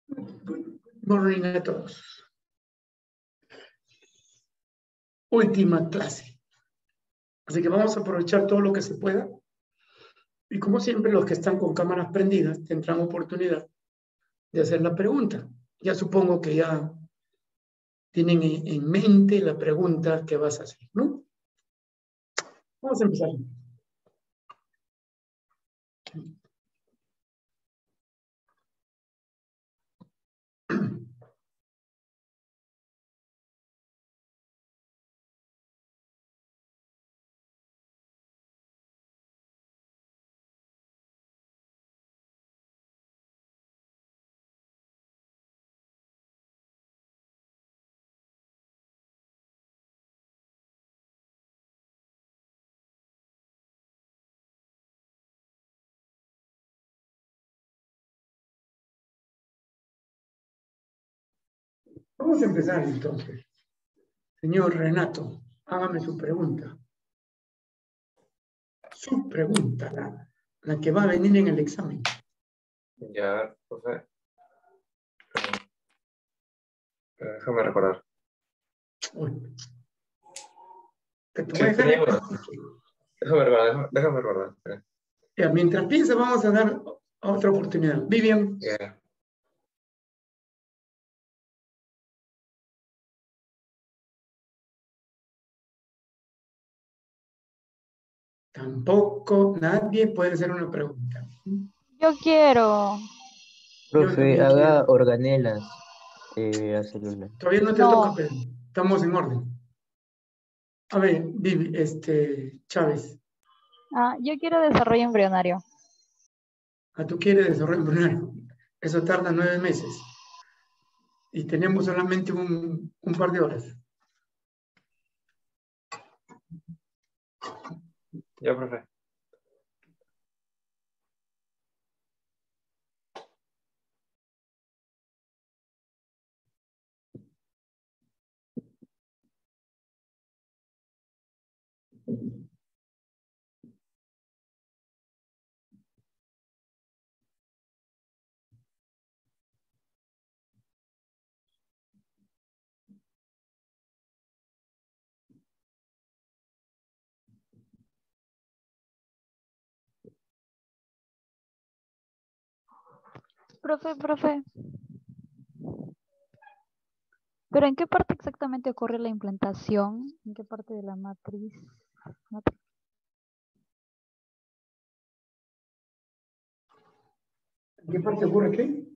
Good morning a todos. Última clase. Así que vamos a aprovechar todo lo que se pueda. Y como siempre, los que están con cámaras prendidas tendrán oportunidad de hacer la pregunta. Ya supongo que ya tienen en mente la pregunta que vas a hacer, ¿no? Vamos a empezar. Vamos a empezar entonces. Señor Renato, hágame su pregunta. Su pregunta, la que va a venir en el examen. Ya, profe. Déjame recordar. Uy. Que te Sí, voy a dejar. tenía una. Déjame recordar. Espera. Ya, mientras piensa, vamos a dar otra oportunidad. Vivian. Ya. Tampoco nadie puede hacer una pregunta. Yo quiero. Yo Profe, también haga quiero. organelas a celular. Todavía no te No. toca, Pedro. Estamos en orden. A ver, Vivi, Chávez. Yo quiero desarrollo embrionario. Tú quieres desarrollo embrionario. Eso tarda 9 meses. Y tenemos solamente un par de horas. Ya, profe. Profe. ¿Pero en qué parte exactamente ocurre la implantación? ¿En qué parte de la matriz? ¿En qué parte ocurre qué?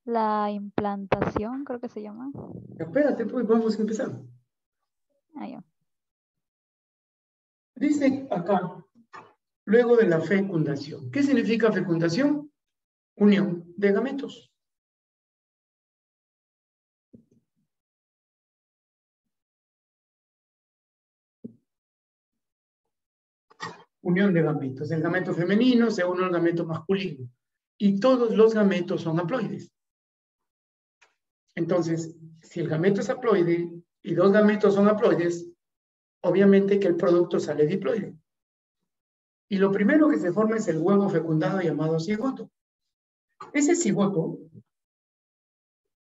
La implantación, creo que se llama. Espérate, pues vamos a empezar. Ya. Dice acá, luego de la fecundación. ¿Qué significa fecundación? Unión de gametos. Unión de gametos. El gameto femenino se une al gameto masculino. Y todos los gametos son haploides. Entonces, si el gameto es haploide y 2 gametos son haploides, obviamente que el producto sale diploide. Y lo primero que se forma es el huevo fecundado llamado cigoto. Ese cigoto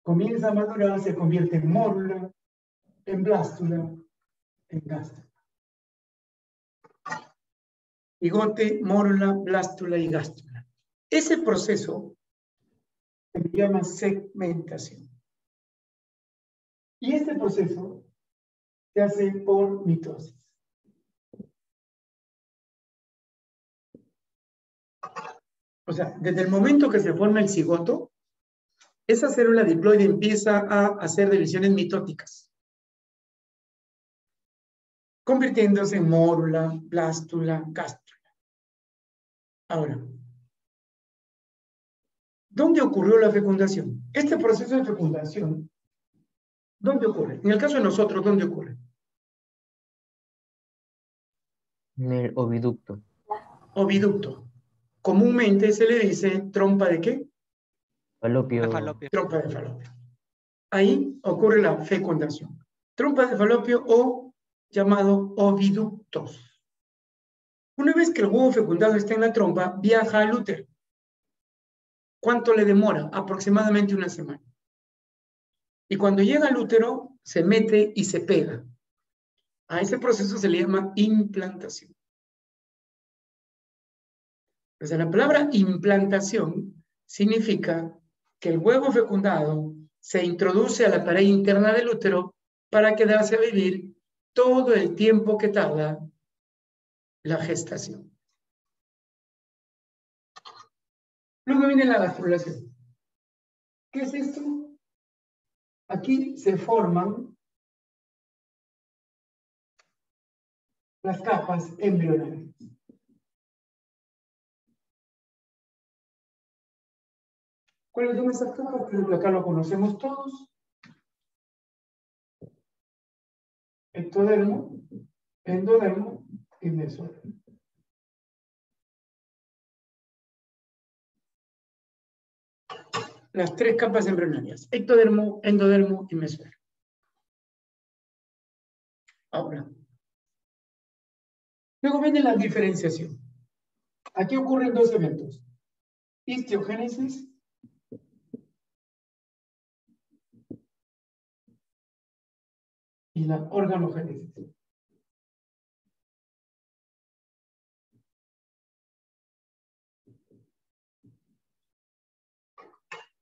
comienza a madurar, se convierte en mórula, en blástula, en gástula. Cigote, mórula, blástula y gástula. Ese proceso se llama segmentación. Y este proceso se hace por mitosis. O sea, desde el momento que se forma el cigoto, esa célula diploide empieza a hacer divisiones mitóticas, convirtiéndose en mórula, blástula, gástula. Ahora, ¿dónde ocurrió la fecundación? Este proceso de fecundación, ¿dónde ocurre? En el caso de nosotros, ¿dónde ocurre? En el oviducto. Oviducto. Comúnmente se le dice trompa de ¿qué? Falopio. Trompa de falopio. Ahí ocurre la fecundación. Trompa de falopio o llamado oviductos. Una vez que el huevo fecundado está en la trompa, viaja al útero. ¿Cuánto le demora? Aproximadamente una semana. Y cuando llega al útero, se mete y se pega. A ese proceso se le llama implantación. Entonces, la palabra implantación significa que el huevo fecundado se introduce a la pared interna del útero para quedarse a vivir todo el tiempo que tarda la gestación. Luego viene la gastrulación. ¿Qué es esto? Aquí se forman las capas embrionarias. ¿Cuáles son esas capas? Creo que acá lo conocemos todos. Ectodermo, endodermo y mesodermo. Las tres capas embrionarias: ectodermo, endodermo y mesodermo. Ahora, luego viene la diferenciación. Aquí ocurren dos eventos: histiogénesis y la organogénesis.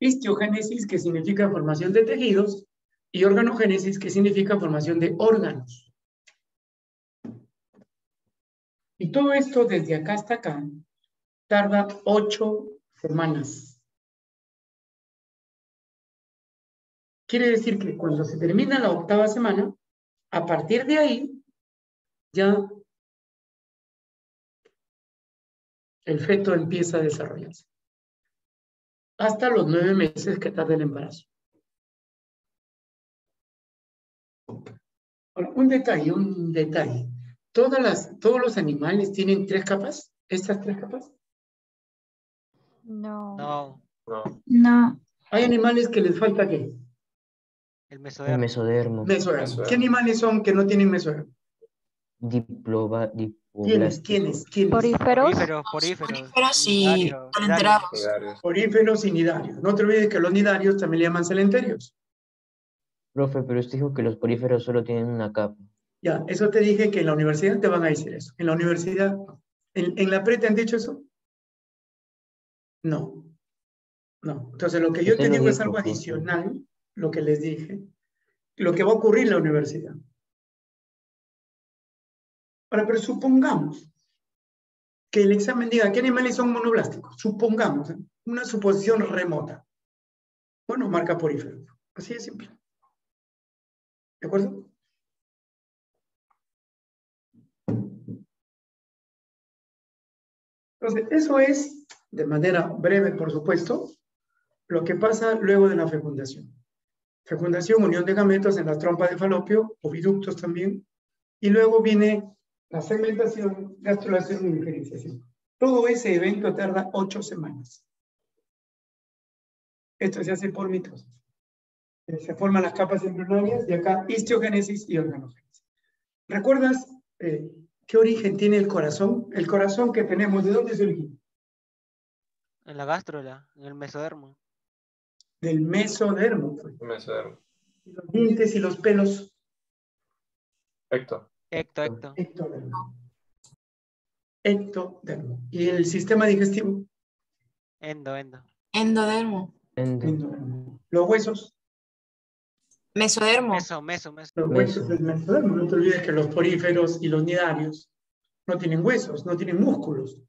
Histiogénesis, que significa formación de tejidos, y organogénesis, que significa formación de órganos. Y todo esto desde acá hasta acá tarda 8 semanas. Quiere decir que cuando se termina la 8ª semana, a partir de ahí, ya el feto empieza a desarrollarse. Hasta los 9 meses que tarda el embarazo. Ahora, un detalle. ¿Todos los animales tienen 3 capas? ¿Estas 3 capas? No. No. No. Hay animales que les falta ¿qué? El El mesodermo. mesodermo. Mesodermo. ¿Qué animales son que no tienen mesodermo? ¿Quiénes? Diploblástico. Poríferos. Poríferos. Y Nidarios. calenterados. Nidarios. Poríferos y nidarios. No te olvides que los nidarios también le llaman celenterios. Profe, pero usted dijo que los poríferos solo tienen una capa. Ya, eso te dije que en la universidad te van a decir eso. En la universidad, ¿en la pre te han dicho eso? No. No. Entonces, lo que yo Usted te lo digo es dijo, algo profe. adicional, lo que les dije, lo que va a ocurrir en la universidad. Ahora, pero supongamos que el examen diga qué animales son monoblásticos. Supongamos, una suposición remota. Bueno, marca porífero. Así de simple. ¿De acuerdo? Entonces, eso es, de manera breve, por supuesto, lo que pasa luego de la fecundación. Fecundación, unión de gametos en la trompa de falopio, oviductos también, y luego viene la segmentación, gastrulación y diferenciación. Todo ese evento tarda 8 semanas. Esto se hace por mitosis. Se forman las capas embrionarias y acá histiogénesis y organogénesis. ¿Recuerdas qué origen tiene el corazón? El corazón que tenemos, ¿de dónde se origina? En la gástrula, en el mesodermo. Del mesodermo. Mesodermo. Y los dientes y los pelos. Ecto. Ectodermo. Ectodermo. ¿Y el sistema digestivo? Endodermo. Endodermo. Los huesos. Mesodermo. Meso. Los huesos del mesodermo. No te olvides que los poríferos y los nidarios no tienen huesos, no tienen músculos,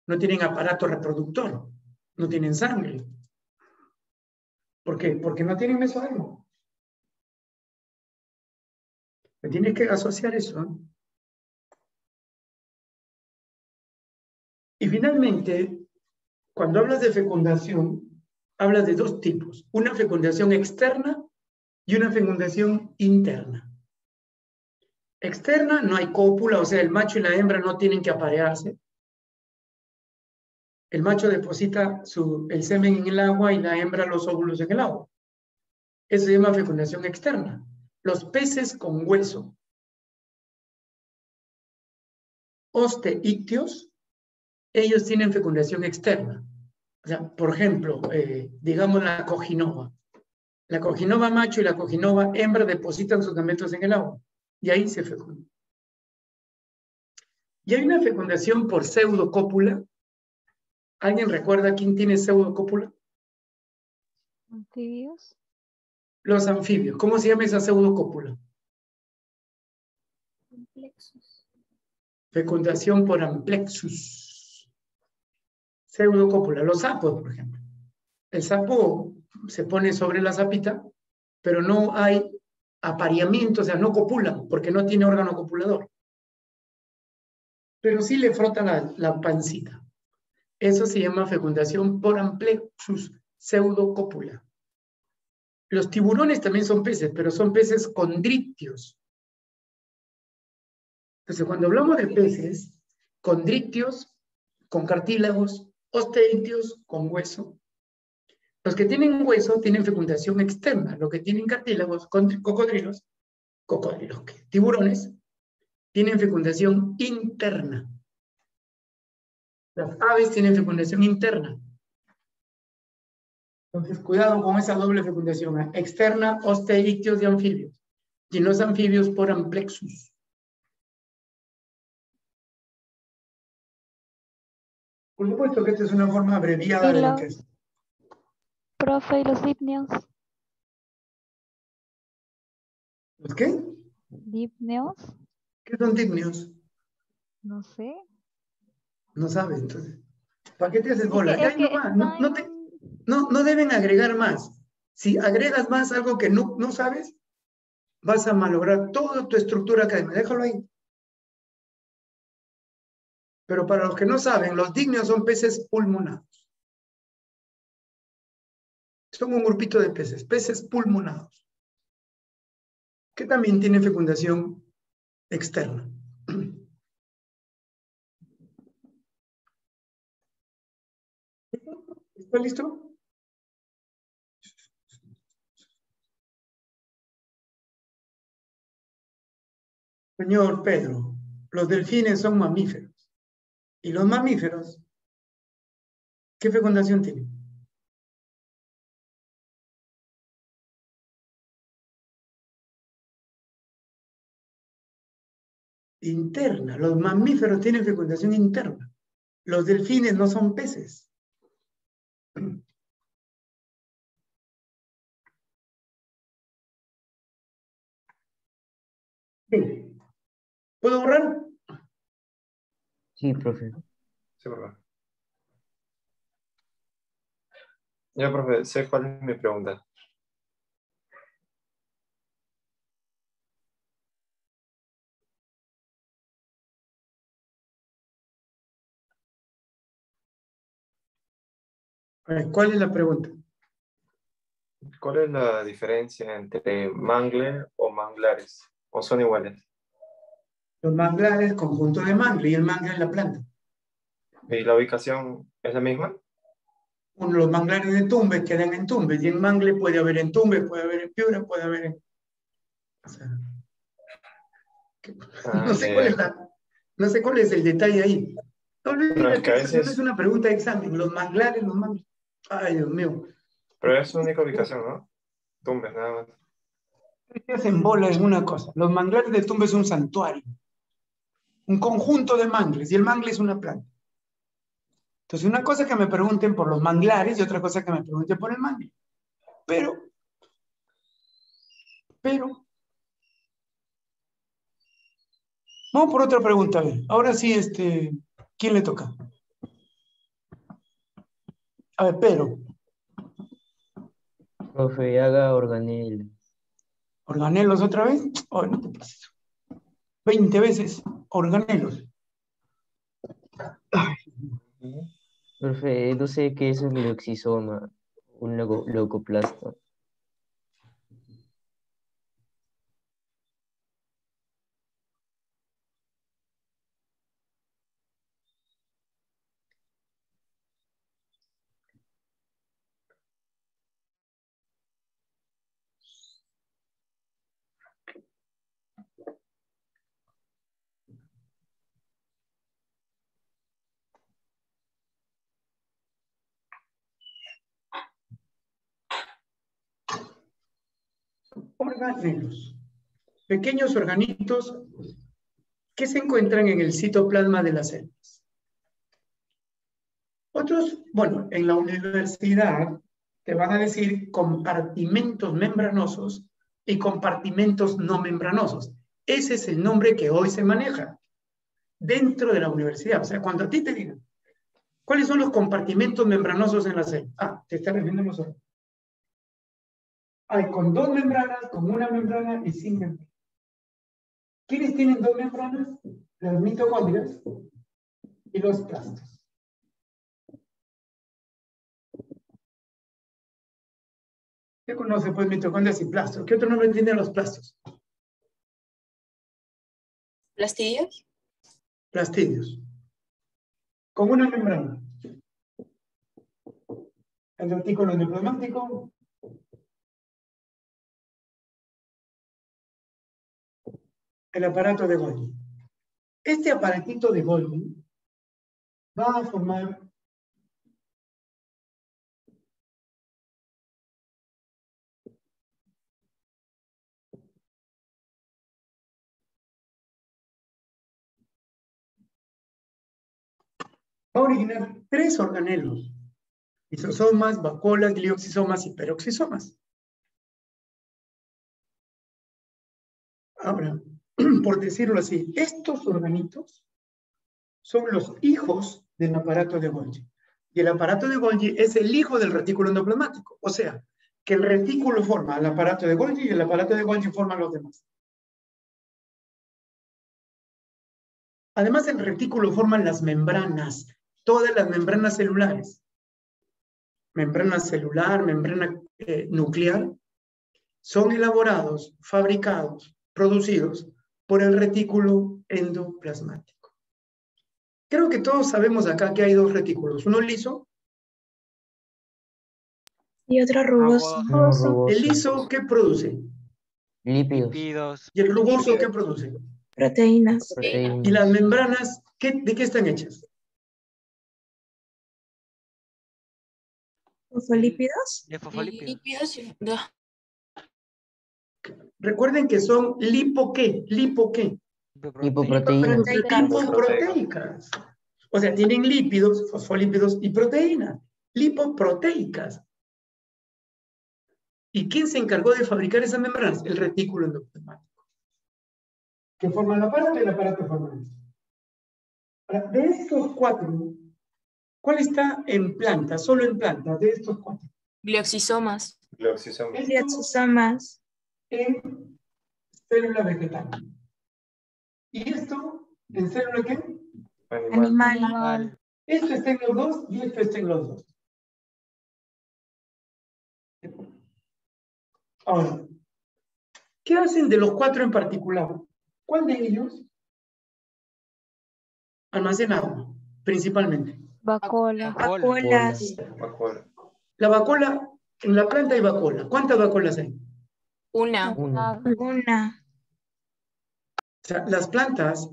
no tienen aparato reproductor, no tienen sangre. ¿Por qué? Porque no tienen mesodermo. Me tienes que asociar eso, ¿eh? Y finalmente, cuando hablas de fecundación, hablas de 2 tipos. Una fecundación externa y una fecundación interna. Externa, no hay cópula, o sea, el macho y la hembra no tienen que aparearse. El macho deposita el semen en el agua y la hembra los óvulos en el agua. Eso se llama fecundación externa. Los peces con hueso, osteícteos, ellos tienen fecundación externa. O sea, por ejemplo, digamos la cojinova. La cojinova macho y la cojinova hembra depositan sus gametos en el agua y ahí se fecundan. Y hay una fecundación por pseudocópula. ¿Alguien recuerda quién tiene pseudocópula? Anfibios. Los anfibios. ¿Cómo se llama esa pseudocópula? Complexos. Fecundación por amplexus. Pseudocópula. Los sapos, por ejemplo. El sapo se pone sobre la sapita, pero no hay apareamiento, o sea, no copulan, porque no tiene órgano copulador. Pero sí le frota la pancita. Eso se llama fecundación por amplexus, pseudocópula. Los tiburones también son peces, pero son peces condrictios. Entonces, cuando hablamos de peces, condrictios con cartílagos, osteictios con hueso. Los que tienen hueso tienen fecundación externa. Los que tienen cartílagos, cocodrilos, tiburones, tienen fecundación interna. Las aves tienen fecundación interna. Entonces, cuidado con esa doble fecundación. Externa, osteictios de anfibios. Y los anfibios por amplexus. Por supuesto que esta es una forma abreviada de lo que es. Profe, ¿y los dípneos? ¿Los qué? ¿Dípneos? ¿Qué son dípneos? No sé. No sabes, entonces. ¿Para qué te haces bola? Ya Es ahí que nomás. están... No deben agregar más. Si agregas más algo que no sabes, vas a malograr toda tu estructura académica. Déjalo ahí. Pero para los que no saben, los dípneos son peces pulmonados. Son un grupito de peces pulmonados, que también tienen fecundación externa. ¿Está listo? Señor Pedro, los delfines son mamíferos. ¿Y los mamíferos qué fecundación tienen? Interna. Los mamíferos tienen fecundación interna. Los delfines no son peces. Bien. ¿Puedo borrar? Sí, profe. Sí, profe. Ya, profe, sé cuál es mi pregunta. A ver, ¿cuál es la pregunta? ¿Cuál es la diferencia entre mangle o manglares? ¿O son iguales? Los manglares, conjunto de mangle, y el mangle es la planta. ¿Y la ubicación es la misma? Los manglares de Tumbes quedan en Tumbes, y en mangle puede haber en Tumbes, puede haber en Piura, puede haber en... O sea, no sé cuál es no sé cuál es el detalle ahí. No No, es olvides que a que eso no es veces... una pregunta de examen. Los manglares. Ay, Dios mío. Pero es su única ubicación, ¿no? Tumbes, nada más. Te hacen bola en una cosa. Los manglares de Tumbes es un santuario. Un conjunto de mangles, y el mangle es una planta. Entonces, una cosa es que me pregunten por los manglares y otra cosa es que me pregunten por el mangle. Pero, vamos por otra pregunta. A ver, ahora sí, ¿quién le toca? A ver, Pedro. Profe, haga organel. ¿Organelos otra vez? Ay, no te pases. 20 veces, organelos. Ay, Profe, no sé qué es un leucisoma, un leucoplasto. organelos, pequeños organitos que se encuentran en el citoplasma de las células. Otros, bueno, en la universidad te van a decir compartimentos membranosos y compartimentos no membranosos. Ese es el nombre que hoy se maneja dentro de la universidad. O sea, cuando a ti te digan, ¿cuáles son los compartimentos membranosos en la célula? Ah, te está refiriendo a nosotros. Hay con 2 membranas, con 1 membrana y sin membrana. ¿Quiénes tienen 2 membranas? Las mitocondrias y los plastos. ¿Qué conoce pues mitocondrias y plastos? ¿Qué otro nombre tienen los plastos? ¿Plastidios? Plastidios. Con 1 membrana. El retículo endoplasmático. El aparato de Golgi. Este aparatito de Golgi va a formar va a originar 3 organelos: lisosomas, vacuolas, glioxisomas y peroxisomas. Ahora, por decirlo así, estos organitos son los hijos del aparato de Golgi. Y el aparato de Golgi es el hijo del retículo endoplasmático. O sea, que el retículo forma el aparato de Golgi y el aparato de Golgi forma los demás. Además, el retículo forma las membranas, todas las membranas celulares. Membrana celular, membrana nuclear, son elaborados, fabricados, producidos por el retículo endoplasmático. Creo que todos sabemos acá que hay 2 retículos, uno liso Y otro rugoso. No, rugoso. El liso, ¿qué produce? Lípidos. Lípidos. Y el rugoso, ¿qué produce? Proteínas. Proteínas. Y las membranas, ¿de qué están hechas? ¿Fosfolípidos? De fosfolípidos. Lípidos y... Recuerden que son ¿lipo qué? Lipoproteínas. Lipoproteicas. O sea, tienen lípidos, fosfolípidos y proteínas. Lipoproteicas. ¿Y quién se encargó de fabricar esas membranas? El retículo endoplasmático. ¿Qué forma el aparato? El aparato forma esto. Ahora, de estos 4, ¿cuál está en planta? Solo en planta, de estos 4. Glioxisomas. Glioxisomas. Glioxisomas. En célula vegetal. ¿Y esto en célula qué? Animal. Animal. Esto está en los 2 y esto está en los 2. Ahora, ¿qué hacen de los 4 en particular? ¿Cuál de ellos almacena agua, principalmente? Vacuola. Vacuolas. Vacuola. La vacuola, en la planta hay vacuola. ¿Cuántas vacuolas hay? Una. Una. Una. O sea, las plantas,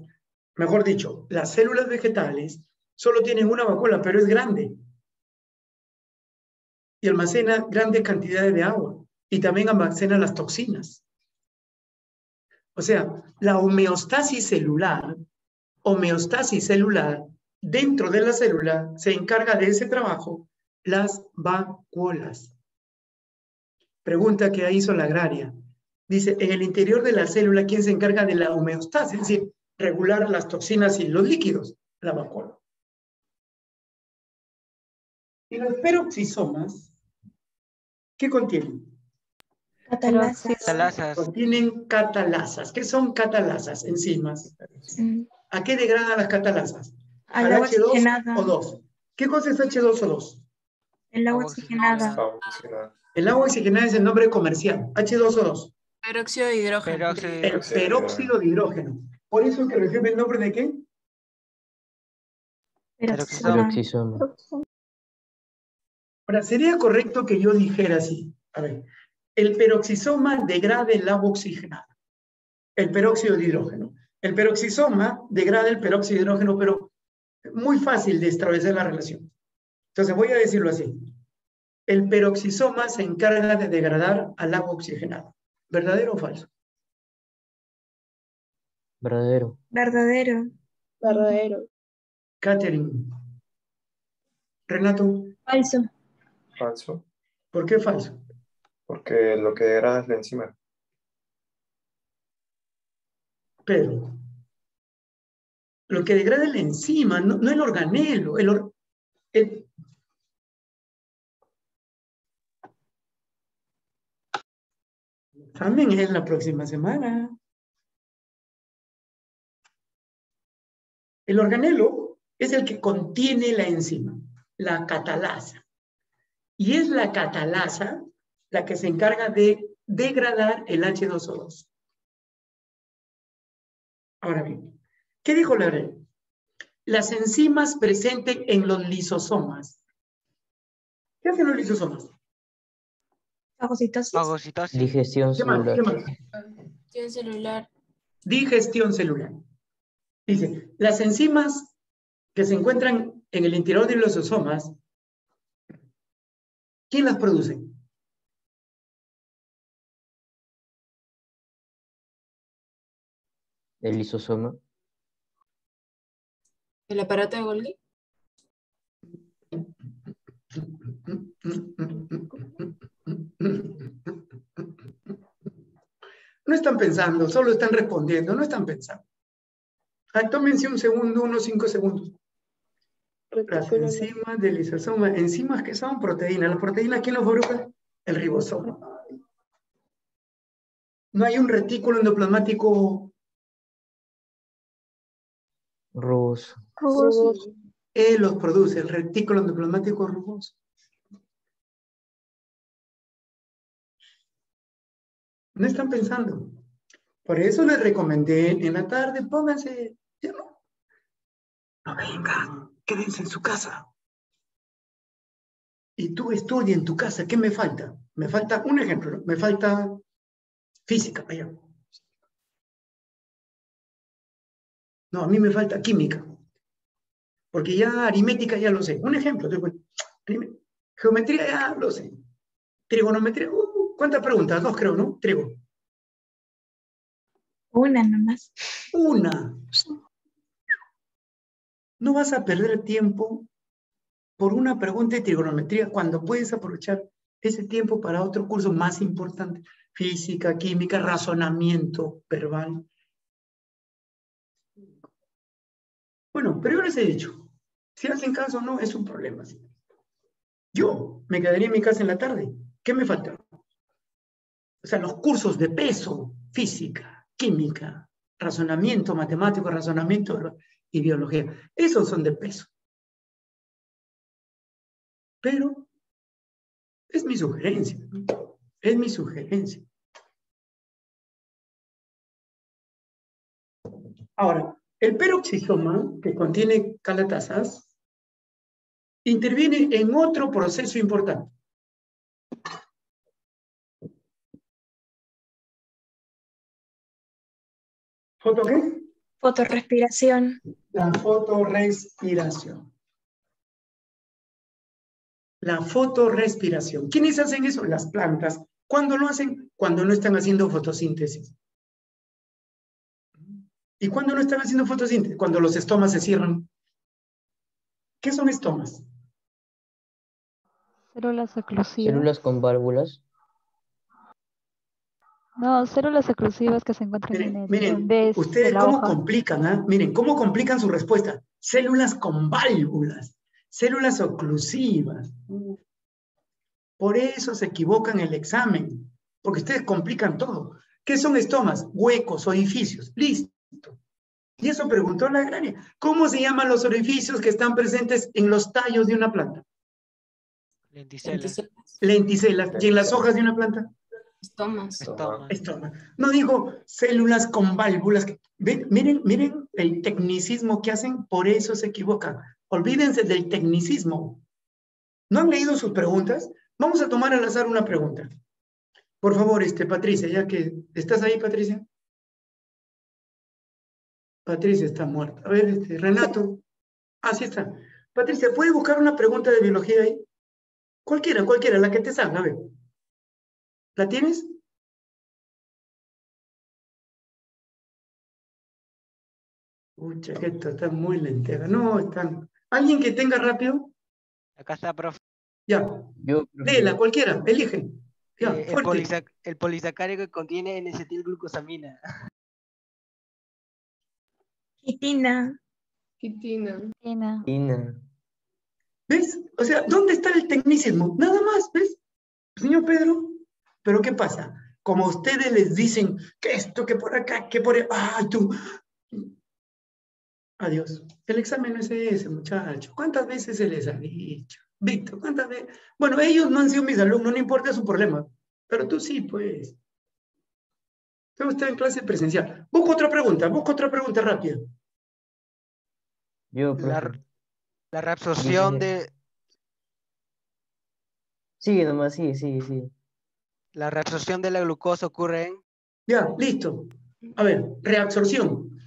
mejor dicho, las células vegetales solo tienen una vacuola, pero es grande. Y almacena grandes cantidades de agua. Y también almacena las toxinas. O sea, la homeostasis celular dentro de la célula se encarga de ese trabajo las vacuolas. Pregunta que hizo la agraria. Dice, en el interior de la célula, ¿quién se encarga de la homeostasis? Es decir, regular las toxinas y los líquidos. La vacuola. Y los peroxisomas, ¿qué contienen? Catalasas. Contienen catalasas. ¿Qué son catalasas? Enzimas. ¿A qué degradan las catalasas? Al agua H2 oxigenada. o 2. ¿Qué cosa es H2 o 2? El agua oxigenada. El agua oxigenada es el nombre comercial. H2 o 2. Peróxido de hidrógeno. El peróxido de hidrógeno. ¿Por eso que recibe el nombre de qué? Peroxisoma. Ahora, sería correcto que yo dijera así. A ver, el peroxisoma degrada el agua oxigenada. El peróxido de hidrógeno. El peroxisoma degrada el peróxido de hidrógeno, pero muy fácil de establecer la relación. Entonces voy a decirlo así. El peroxisoma se encarga de degradar al agua oxigenada. ¿Verdadero o falso? Verdadero. Verdadero. Verdadero. Catherine. Renato. Falso. Falso. ¿Por qué falso? Porque lo que degrada es la enzima. Pero lo que degrada es la enzima, no el organelo. El examen es la próxima semana. El organelo es el que contiene la enzima, la catalasa. Y es la catalasa la que se encarga de degradar el H2O2. Ahora bien, ¿qué dijo Larrea? Las enzimas presentes en los lisosomas. ¿Qué hacen los lisosomas? Fagocitosis. Fagocitosis. Digestión ¿Qué más? celular. ¿Qué más? Digestión celular. Digestión celular. Dice, las enzimas que se encuentran en el interior de los lisosomas, ¿quién las produce? El lisosoma. El aparato de Golgi. No están pensando, solo están respondiendo, no están pensando. Tómense un segundo, unos 5 segundos. Las enzimas del lisosoma, enzimas que son proteínas. ¿Las proteínas quién las fabrica? El ribosoma. No hay un retículo endoplasmático. Rugoso. Rugoso. Él los produce, el retículo endoplasmático rugoso. No están pensando. Por eso les recomendé en la tarde, pónganse, ya no vengan, quédense en su casa. Y tú estudia en tu casa, ¿qué me falta? Me falta un ejemplo, ¿no? Me falta física, allá. No, a mí me falta química. Porque ya aritmética ya lo sé. Un ejemplo, geometría ya lo sé. Trigonometría, ¿cuántas preguntas? 2 creo, ¿no? Trigo. Una nomás. Una. No vas a perder tiempo por una pregunta de trigonometría cuando puedes aprovechar ese tiempo para otro curso más importante. Física, química, razonamiento verbal. Bueno, pero yo les he dicho, si hacen caso o no, es un problema. Yo me quedaría en mi casa en la tarde. ¿Qué me falta? O sea, los cursos de peso, física, química, razonamiento matemático, razonamiento y biología, esos son de peso. Pero es mi sugerencia, ¿no? Es mi sugerencia. Ahora, el peroxisoma, que contiene calatasas, interviene en otro proceso importante. ¿Foto qué? Fotorrespiración. La fotorrespiración. La fotorrespiración. ¿Quiénes hacen eso? Las plantas. ¿Cuándo lo hacen? Cuando no están haciendo fotosíntesis. ¿Y cuándo no están haciendo fotosíntesis? Cuando los estomas se cierran. ¿Qué son estomas? Células oclusivas. Células con válvulas. No, células oclusivas que se encuentran en Miren, vez de ustedes la cómo hoja. complican, ¿ah? Miren, cómo complican su respuesta. Células con válvulas, células oclusivas. Por eso se equivocan en el examen, porque ustedes complican todo. ¿Qué son estomas? Huecos, orificios. Listo. Y eso preguntó la agraria. ¿Cómo se llaman los orificios que están presentes en los tallos de una planta? Lenticelas. Lenticelas. ¿Y en las hojas de una planta? Estomas. Estoma. No digo células con válvulas. Miren el tecnicismo que hacen, por eso se equivocan. Olvídense del tecnicismo. ¿No han leído sus preguntas? Vamos a tomar al azar una pregunta. Por favor, Patricia, ya que estás ahí, Patricia. Patricia está muerta. A ver, Renato. Ah, sí está. Patricia, ¿puedes buscar una pregunta de biología ahí? Cualquiera, la que te salga, a ver. ¿La tienes? Pucha, que esto está muy lenteja. No, están. ¿Alguien que tenga rápido? Acá está, profe. Ya. Yo, profe. Léela, cualquiera, elige. Ya, El fuerte. polisacárido que contiene N-acetilglucosamina. Quitina. Quitina. Tina. Tina. ¿Ves? O sea, ¿dónde está el tecnicismo? Nada más, ¿ves? Señor Pedro, ¿pero qué pasa? Como ustedes les dicen que esto, que por acá, que por... ¡Ay, tú! Adiós. El examen no es ese, muchacho. ¿Cuántas veces se les ha dicho? Víctor, ¿cuántas veces? Bueno, ellos no han sido mis alumnos, no importa su problema. Pero tú sí, pues. Tú estás en clase presencial. Busca otra pregunta rápida. Yo, La, profe. la reabsorción Dice- Sigue nomás, sí. la reabsorción de la glucosa ocurre en... Ya, listo. A ver, reabsorción.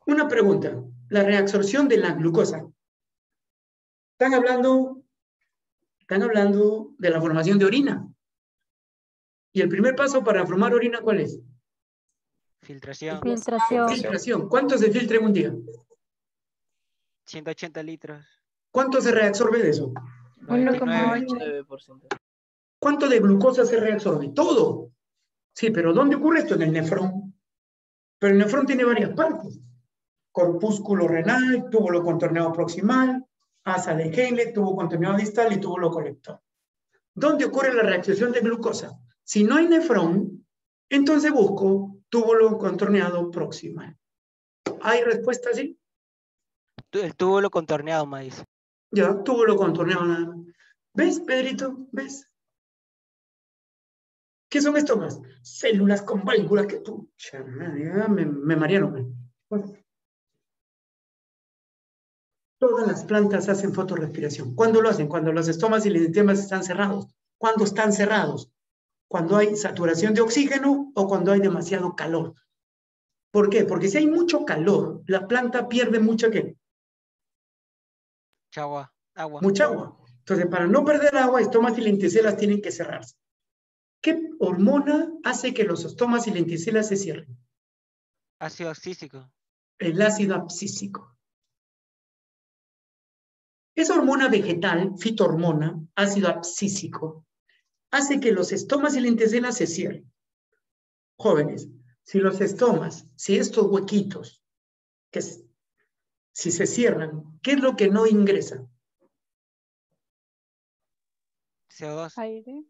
Una pregunta. La reabsorción de la glucosa. Están hablando de la formación de orina. ¿Y el primer paso para formar orina cuál es? Filtración. Filtración. Filtración. ¿Cuánto se filtra en un día? 180 litros. ¿Cuánto se reabsorbe de eso? 99. 9%. ¿Cuánto de glucosa se reabsorbe? Todo. Sí, pero ¿dónde ocurre esto? En el nefrón. Pero el nefrón tiene varias partes. Corpúsculo renal, túbulo contorneado proximal, asa de Henle, tubo contorneado distal y túbulo colector. ¿Dónde ocurre la reacción de glucosa? Si no hay nefrón, entonces busco túbulo contorneado proximal. ¿Hay respuesta así? El túbulo contorneado, maíz. Ya, túbulo contorneado nada más. ¿Ves, Pedrito? ¿Ves? ¿Qué son estos más? Células con válvulas que tú... Me marearon. Bueno. Todas las plantas hacen fotorrespiración. ¿Cuándo lo hacen? Cuando los estomas y los lintemas están cerrados. ¿Cuándo están cerrados? Cuando hay saturación de oxígeno o cuando hay demasiado calor. ¿Por qué? Porque si hay mucho calor, la planta pierde mucha ¿qué? Agua. Mucha agua. Entonces, para no perder agua, estomas y lenticelas tienen que cerrarse. ¿Qué hormona hace que los estomas y lenticelas se cierren? Ácido abscísico. El ácido abscísico. Esa hormona vegetal, fitohormona, ácido abscísico, hace que los estomas y lenticelas se cierren. Jóvenes, si los estomas, si estos huequitos, si se cierran, ¿qué es lo que no ingresa? CO2. Aire.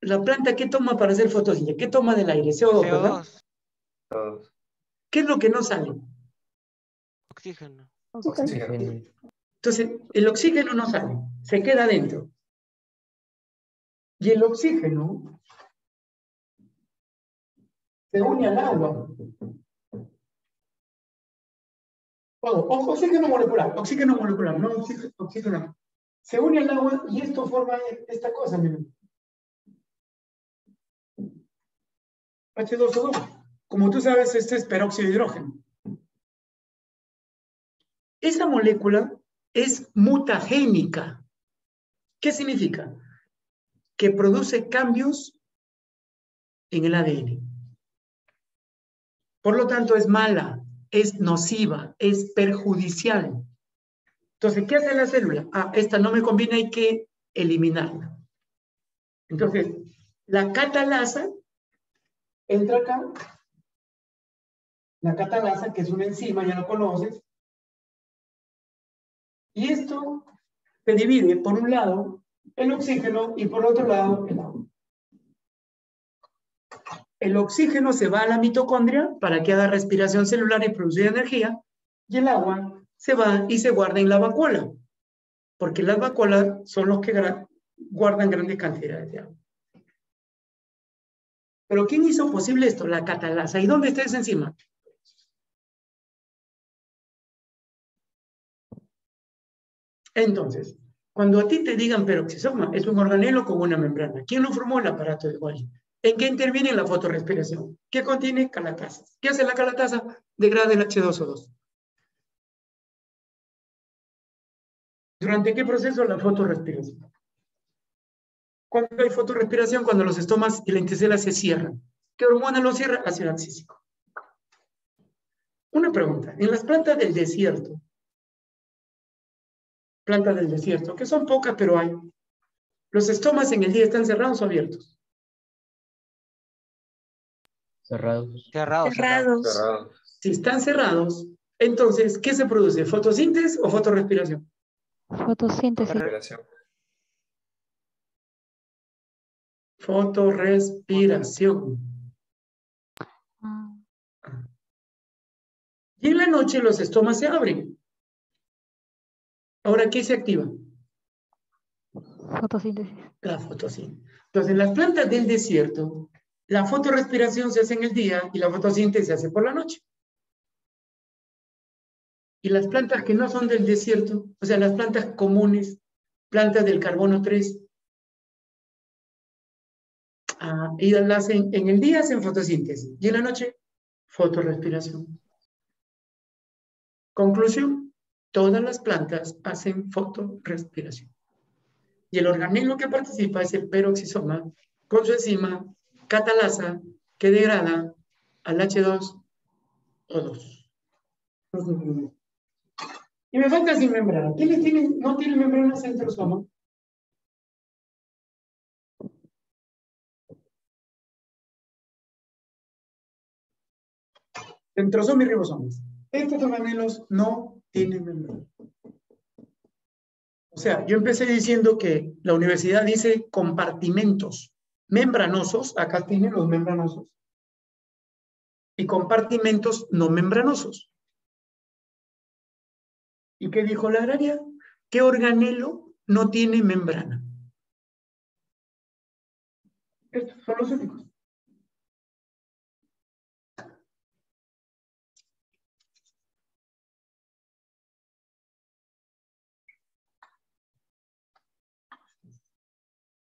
La planta, ¿qué toma para hacer fotosíntesis? ¿Qué toma del aire? CO2, ¿verdad? CO2. ¿Qué es lo que no sale? Oxígeno. Oxígeno. Entonces, el oxígeno no sale, se queda adentro. Y el oxígeno se une al agua. Oxígeno molecular, no oxígeno. Se une al agua y esto forma esta cosa, miren. H2O2. Como tú sabes, este es peróxido de hidrógeno. Esa molécula es mutagénica. ¿Qué significa? Que produce cambios en el ADN. Por lo tanto, es mala, es nociva, es perjudicial. Entonces, ¿qué hace la célula? Ah, esta no me conviene, hay que eliminarla. Entonces, la catalasa entra acá. La catalasa, que es una enzima, ya lo conoces. Y esto se divide, por un lado, el oxígeno y por otro lado, el agua. El oxígeno se va a la mitocondria para que haga respiración celular y producir energía, y el agua se va y se guarda en la vacuola, porque las vacuolas son los que guardan grandes cantidades de agua. Pero ¿quién hizo posible esto? La catalasa. ¿Y dónde está esa enzima? Entonces, cuando a ti te digan peroxisoma, es un organelo con una membrana. ¿Quién lo formó? El aparato de Golgi. ¿En qué interviene la fotorrespiración? ¿Qué contiene? Calatasas. ¿Qué hace la calatasa? Degrada el H2O2. ¿Durante qué proceso? La fotorrespiración. ¿Cuándo hay fotorrespiración? Cuando los estomas y lenticelas se cierran. ¿Qué hormona lo cierra? Ácido abscísico. Una pregunta. En las plantas del desierto, que son pocas, pero hay, ¿los estomas en el día están cerrados o abiertos? Cerrados. Cerrado, cerrado. Cerrados. Cerrado. Si están cerrados, entonces, ¿qué se produce? ¿Fotosíntesis o fotorrespiración? Fotosíntesis. Respiración. Fotorrespiración. Ah, Y en la noche los estomas se abren. Ahora, ¿qué se activa? fotosíntesis. La fotosíntesis. Entonces, en las plantas del desierto, la fotorrespiración se hace en el día y la fotosíntesis se hace por la noche. Y las plantas que no son del desierto, o sea, las plantas comunes, plantas del carbono 3, ellas la hacen, en el día hacen fotosíntesis y en la noche fotorrespiración. Conclusión, todas las plantas hacen fotorrespiración. Y el organelo que participa es el peroxisoma con su enzima catalasa que degrada al H2O2. Y me falta sin membrana. ¿Quiénes no tienen membrana centrosoma? Centrosoma y ribosomas. Estos organelos no tienen membrana. O sea, yo empecé diciendo que la universidad dice compartimentos membranosos, acá tienen los membranosos, y compartimentos no membranosos. ¿Y qué dijo la agraria? ¿Qué organelo no tiene membrana? Estos son los únicos.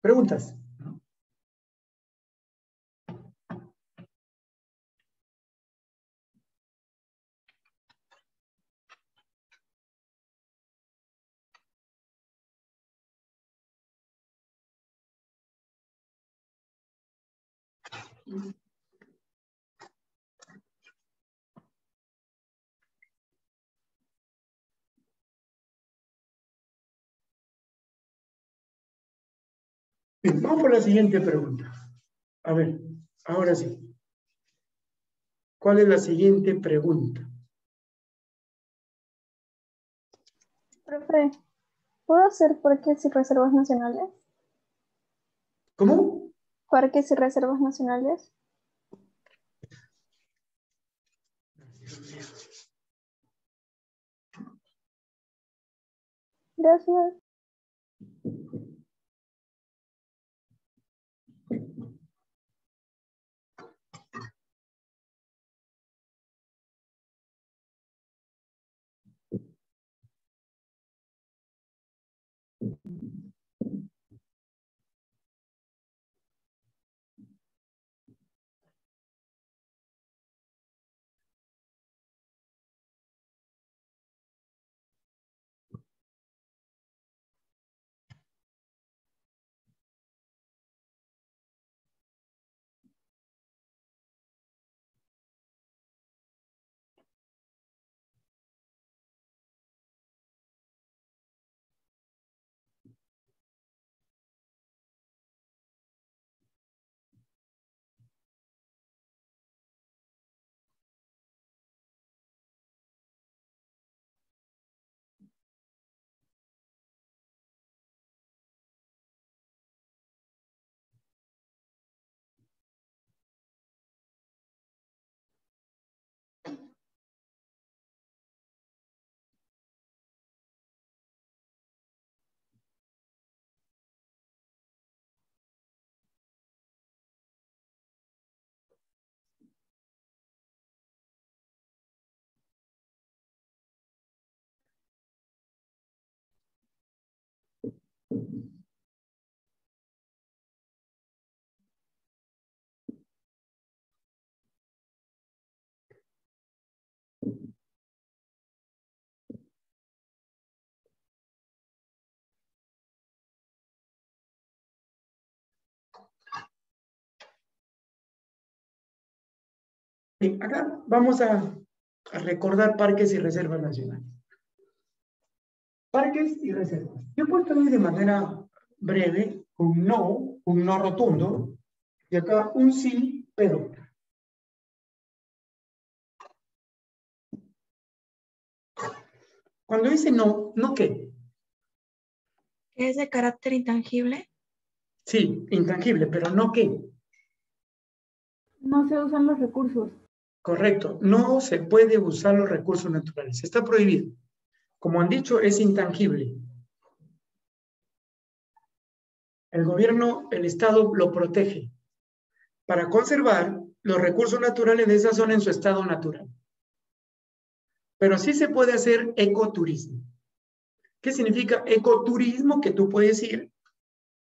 ¿Preguntas? Bien, vamos por la siguiente pregunta. A ver, ahora sí. ¿Cuál es la siguiente pregunta? Profe, ¿puedo hacer parques y reservas nacionales? ¿Cómo? Parques y reservas nacionales. Gracias. Bien, acá vamos a a recordar parques y reservas nacionales. Parques y reservas. Yo he puesto ahí de manera breve un no rotundo, y acá un sí, pero. Cuando dice no, ¿no qué? ¿Es de carácter intangible? Sí, intangible, pero no qué. No se usan los recursos. Correcto, no se puede usar los recursos naturales, está prohibido. Como han dicho, es intangible. El gobierno, el Estado lo protege para conservar los recursos naturales de esa zona en su estado natural. Pero sí se puede hacer ecoturismo. ¿Qué significa ecoturismo? Que tú puedes ir,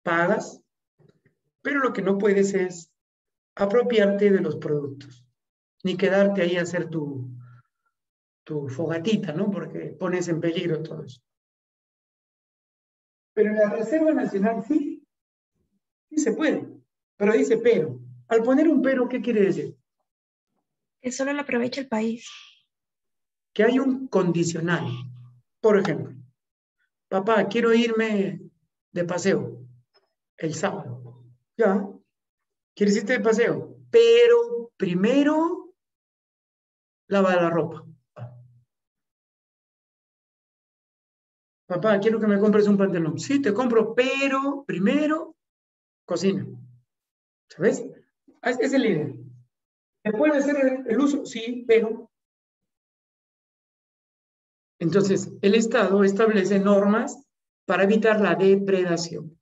pagas, pero lo que no puedes es apropiarte de los productos, ni quedarte ahí a hacer tu fogatita, ¿no? Porque pones en peligro todo eso. Pero en la Reserva Nacional sí se puede, pero dice pero. Al poner un pero, ¿qué quiere decir? Que solo lo aprovecha el país. Que hay un condicional. Por ejemplo, papá, quiero irme de paseo el sábado. ¿Ya? ¿Quieres irte de paseo? Pero primero lava la ropa. Papá, quiero que me compres un pantalón. Sí, te compro, pero primero cocina. ¿Sabes? Esa es la idea. ¿Se puede hacer el uso? Sí, pero. Entonces, el Estado establece normas para evitar la depredación.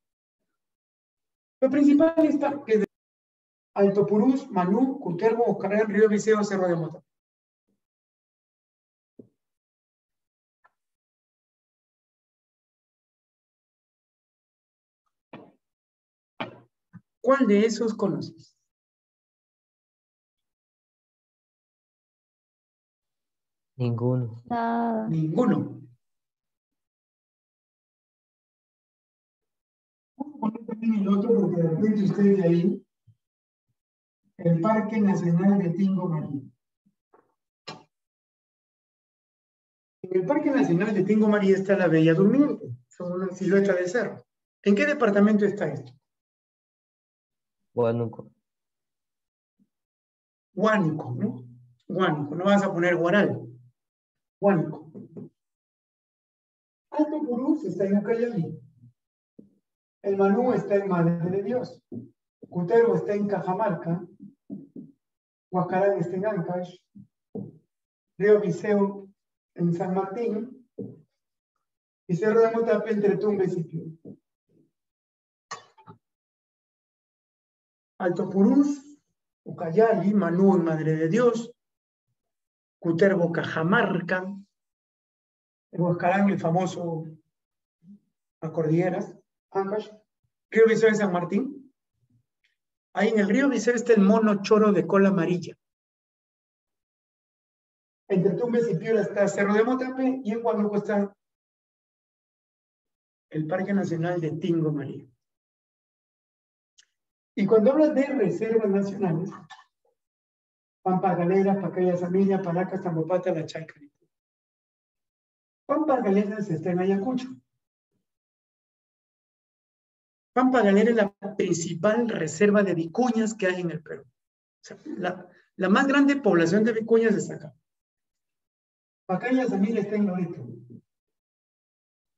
Lo principal está que Alto Purús, Manú, Cutervo, Oscarán, Río Viseo, Cerro de Mota. ¿Cuál de esos conoces? Ninguno. Nada. Ninguno. Vamos a poner también el otro porque de repente ustedes de ahí, el Parque Nacional de Tingo María. En el Parque Nacional de Tingo María está la Bella Durmiente, son una silueta de cerro. ¿En qué departamento está esto? Huánuco. Huánuco, ¿no? Huánuco, no vas a poner Guaral. Huánuco. Alto Purús está en Ucayali. El Manú está en Madre de Dios. Cutervo está en Cajamarca. Huascarán está en Ancash. Río Viseo en San Martín. Y Cerro de Motape entre Tumbes y Piura. Alto Purús, Ucayali, Manú en Madre de Dios. Cutervo, Cajamarca. En Huascarán, el famoso las cordilleras, Ancash. Río Viseo en San Martín. Ahí en el río Viseo está el mono choro de cola amarilla. Entre Tumbes y Piura está Cerro de Motape y en Huánuco está el Parque Nacional de Tingo María. Y cuando hablas de reservas nacionales, Pampa Galeras, Pacaya Samiña, Paracas, Tambopata, La Chalca. Pampa Galeras está en Ayacucho. Pampa Galera es la principal reserva de vicuñas que hay en el Perú. O sea, la más grande población de vicuñas está acá. Pacaya Samiña está en Loreto.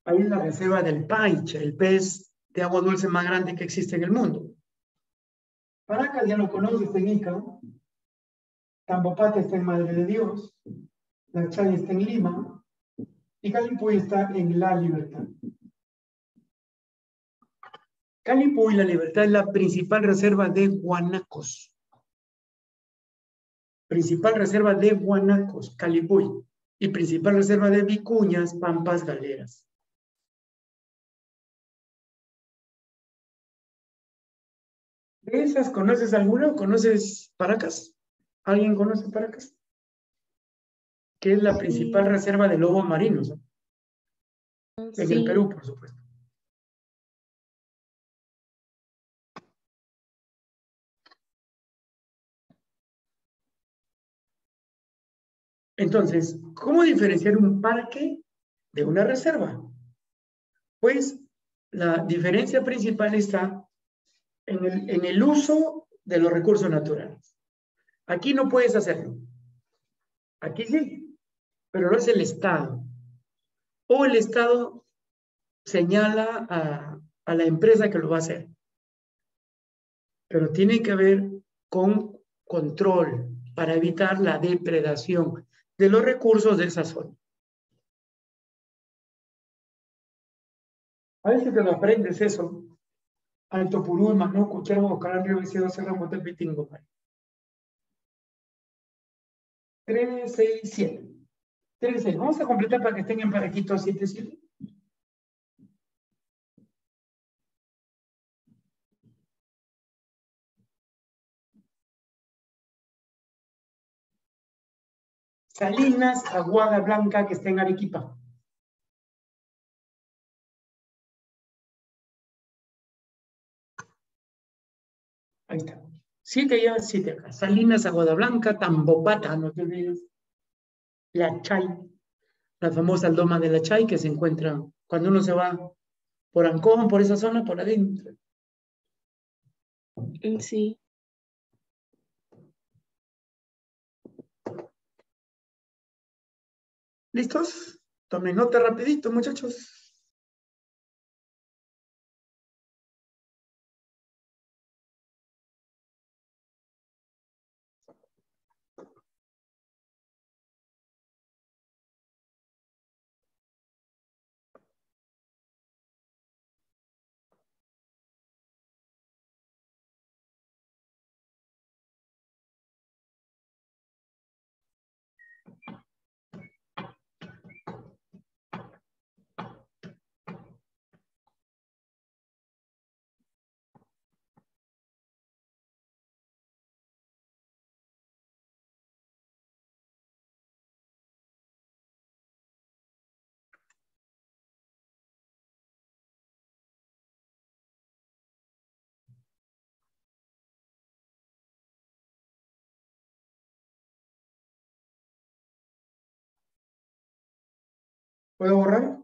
Ahí es la reserva del paiche, el pez de agua dulce más grande que existe en el mundo. Paracas ya lo conoces, está en Ica. Tambopata está en Madre de Dios. La Chay está en Lima. Y Calipui está en La Libertad. Calipui, La Libertad, es la principal reserva de guanacos. Principal reserva de guanacos, Calipui. Y principal reserva de vicuñas, Pampas Galeras. ¿De esas conoces alguna o conoces Paracas? ¿Alguien conoce Paracas? Que es la principal reserva de lobos marinos, ¿no? En el Perú, por supuesto. Entonces, ¿cómo diferenciar un parque de una reserva? Pues la diferencia principal está en el uso de los recursos naturales. Aquí no puedes hacerlo. Aquí sí, pero lo hace el Estado. O el Estado señala a la empresa que lo va a hacer. Pero tiene que haber con control para evitar la depredación de los recursos de esa zona. A ver si te lo aprendes eso. Alto Purú, Manu, Cuchervo, Calandrio, Visido, Cerro, Motel, Pitingo. 3, 6, 7. 3, 6. Vamos a completar para que estén en parejito 7, 7. Salinas, Aguada Blanca, que está en Arequipa. Ahí está. 7 allá, 7 acá. Salinas, Aguada Blanca, Tambopata, no te olvides. La Chay, la famosa loma de la Chay, que se encuentra cuando uno se va por Ancón, por esa zona, por adentro. Sí. ¿Listos? Tomen nota rapidito, muchachos. ¿Puedo borrar?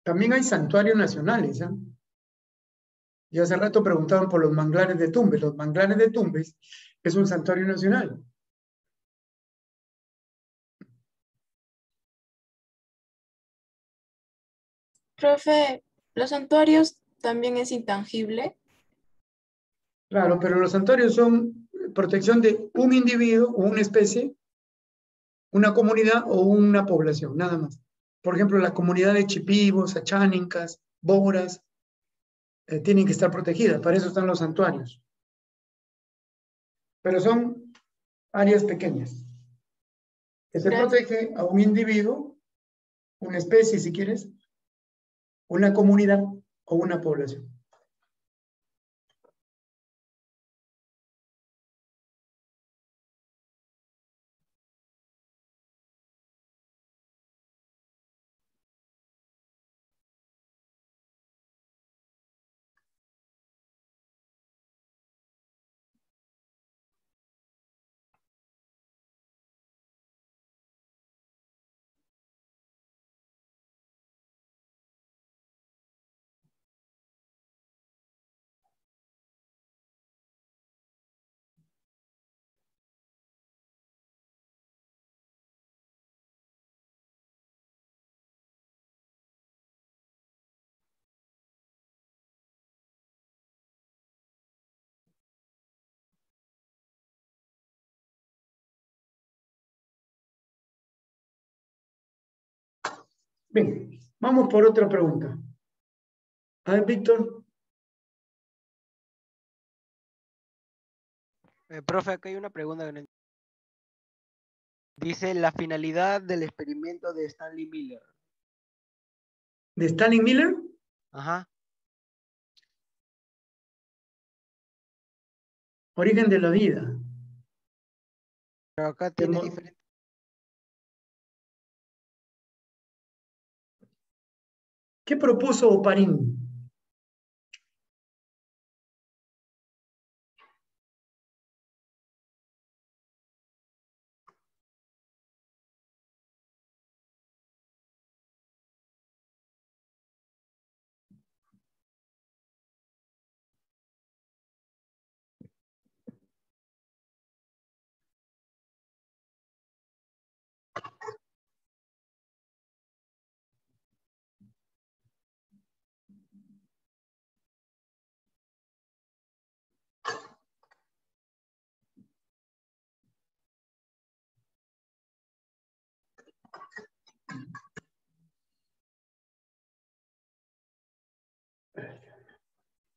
También hay santuarios nacionales, ¿eh? Y hace rato preguntaban por los manglares de Tumbes. Los manglares de Tumbes es un santuario nacional. Profe, ¿los santuarios también es intangible? Claro, pero los santuarios son protección de un individuo o una especie, una comunidad o una población, nada más. Por ejemplo, la comunidad de Chipivos, Achánincas, Boras, tienen que estar protegidas. Para eso están los santuarios. Pero son áreas pequeñas. Que se Gracias. protege a un individuo, una especie, si quieres, una comunidad o una población. Bien, vamos por otra pregunta. A ver, Víctor. Profe, acá hay una pregunta que no entiendo. Dice la finalidad del experimento de Stanley Miller. ¿De Stanley Miller? Ajá. Origen de la vida. Pero acá tiene Hemos- diferente. ¿Qué propuso Oparín?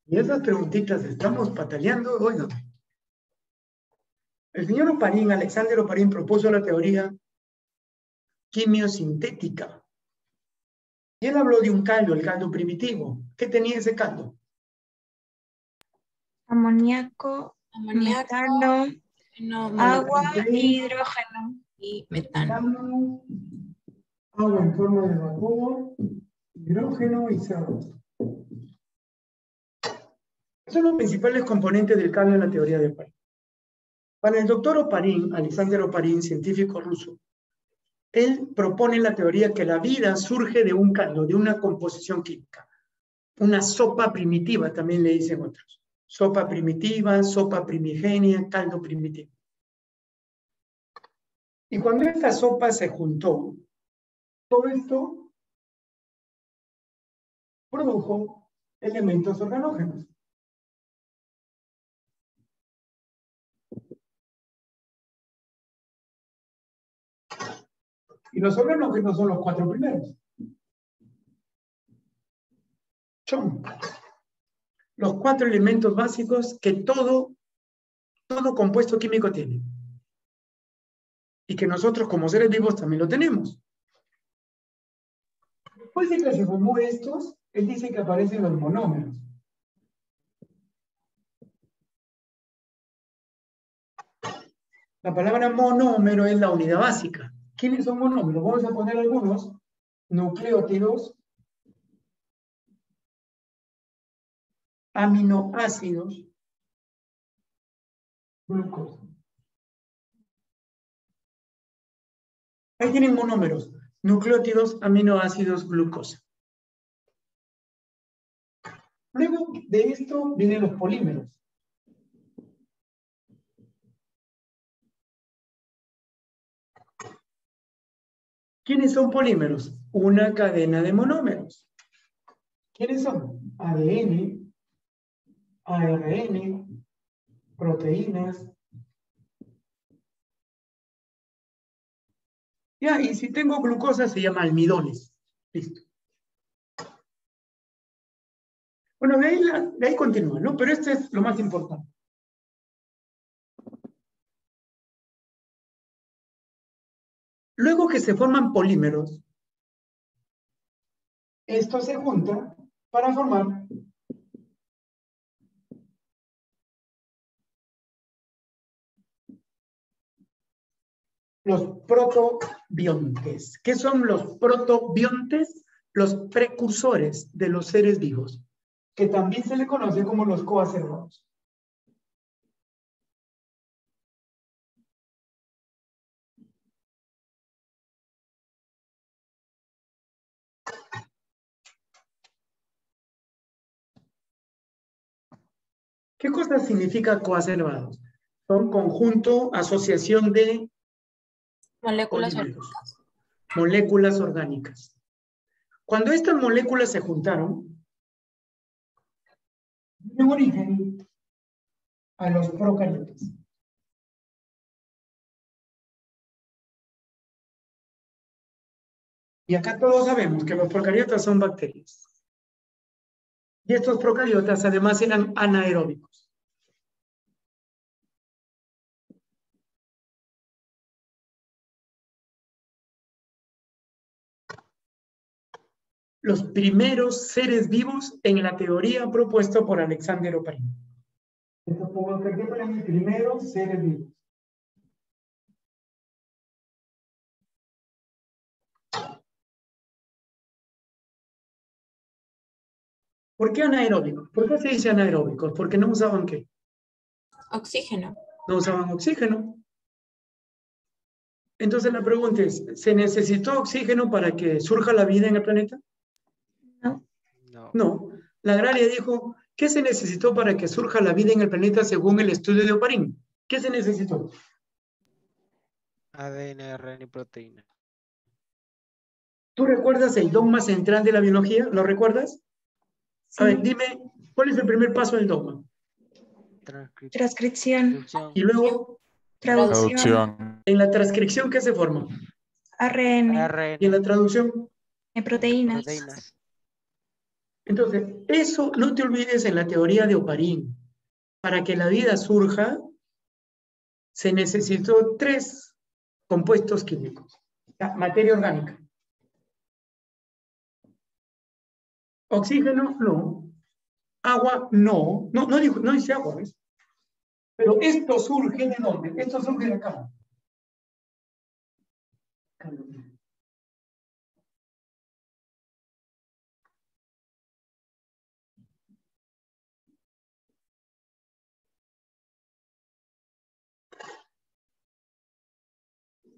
Y esas preguntitas estamos pataleando, oigan. El señor Oparín, Alexander Oparín, propuso la teoría quimiosintética. Y él habló de un caldo, el caldo primitivo. ¿Qué tenía ese caldo? Amoníaco, Amoníaco, metano, no, agua Ok. y hidrógeno. y metano. Metano, agua en forma de vapor, hidrógeno y CO2. Son los principales componentes del caldo en la teoría de Oparín. Para el doctor Oparín, Alexander Oparín, científico ruso, él propone la teoría que la vida surge de un caldo, de una composición química. Una sopa primitiva, también le dicen otros. Sopa primitiva, sopa primigenia, caldo primitivo. Y cuando esta sopa se juntó, todo esto produjo elementos organógenos. Y los organógenos son los 4 primeros. Son los 4 elementos básicos que todo compuesto químico tiene. Y que nosotros como seres vivos también lo tenemos. Después de que se formó estos, él dice que aparecen los monómeros. La palabra monómero es la unidad básica. ¿Quiénes son monómeros? Vamos a poner algunos. Nucleótidos, aminoácidos, glucosa. Ahí tienen monómeros. Nucleótidos, aminoácidos, glucosa. Luego de esto vienen los polímeros. ¿Quiénes son polímeros? Una cadena de monómeros. ¿Quiénes son? ADN, ARN, proteínas. Ya, y si tengo glucosa se llama almidones. Listo. Bueno, de ahí continúa, ¿no? Pero este es lo más importante. Luego que se forman polímeros, esto se junta para formar los protobiontes. ¿Qué son los protobiontes? Los precursores de los seres vivos, que también se le conoce como los coacervados. ¿Qué cosa significa coacervados? Son conjunto, asociación de Moléculas polímeros, moléculas orgánicas. Cuando estas moléculas se juntaron, dieron origen a los procariotas. Y acá todos sabemos que los procariotas son bacterias. Y estos procariotas además eran anaeróbicos. los primeros seres vivos en la teoría propuesta por Alexander Oparin? Esto pongo aquí para mis primeros seres vivos. ¿Por qué anaeróbicos? ¿Por qué se dice anaeróbicos? Porque no usaban ¿qué? Oxígeno. No usaban oxígeno. Entonces la pregunta es, ¿se necesitó oxígeno para que surja la vida en el planeta? No. No. No. La agraria dijo, ¿qué se necesitó para que surja la vida en el planeta según el estudio de Oparin? ¿Qué se necesitó? ADN, RNA y proteína. ¿Tú recuerdas el dogma central de la biología? ¿Lo recuerdas? A ver, dime, ¿cuál es el primer paso del dogma? Transcripción. Y luego, Traducción. en la transcripción, ¿qué se forma? ARN. Y en la ARN, traducción. Proteínas. proteínas. Entonces, eso no te olvides en la teoría de Oparin. Para que la vida surja, se necesitó 3 compuestos químicos. Materia orgánica. Oxígeno, no. Agua, no. No dice agua, ¿ves? Pero esto surge ¿de dónde? Esto surge de acá. El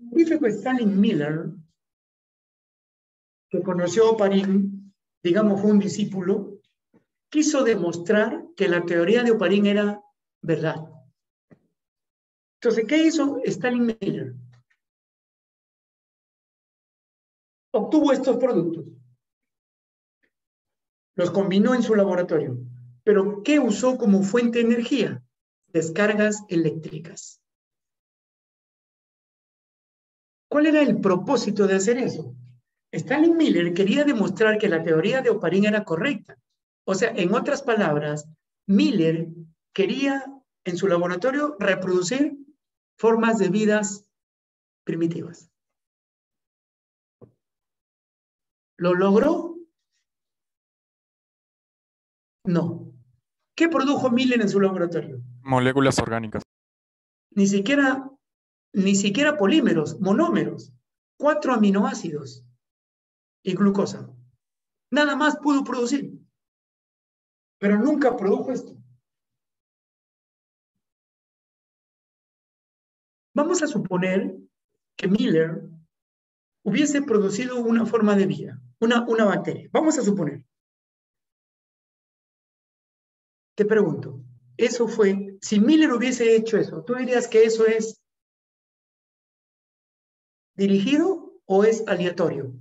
científico Stalin Miller, que conoció a Oparin, digamos fue un discípulo, quiso demostrar que la teoría de Oparin era verdad. Entonces, ¿qué hizo Stalin Miller? Obtuvo estos productos, los combinó en su laboratorio, pero ¿qué usó como fuente de energía? Descargas eléctricas. ¿Cuál era el propósito de hacer eso? Stalin Miller quería demostrar que la teoría de Oparin era correcta. O sea, en otras palabras, Miller quería en su laboratorio reproducir formas de vidas primitivas. ¿Lo logró? No. ¿Qué produjo Miller en su laboratorio? Moléculas orgánicas. Ni siquiera polímeros, monómeros, 4 aminoácidos y glucosa. Nada más pudo producir. Pero nunca produjo esto. Vamos a suponer que Miller hubiese producido una forma de vida, una bacteria. Vamos a suponer. Te pregunto, eso fue, si Miller hubiese hecho eso, ¿tú dirías que eso es dirigido o es aleatorio?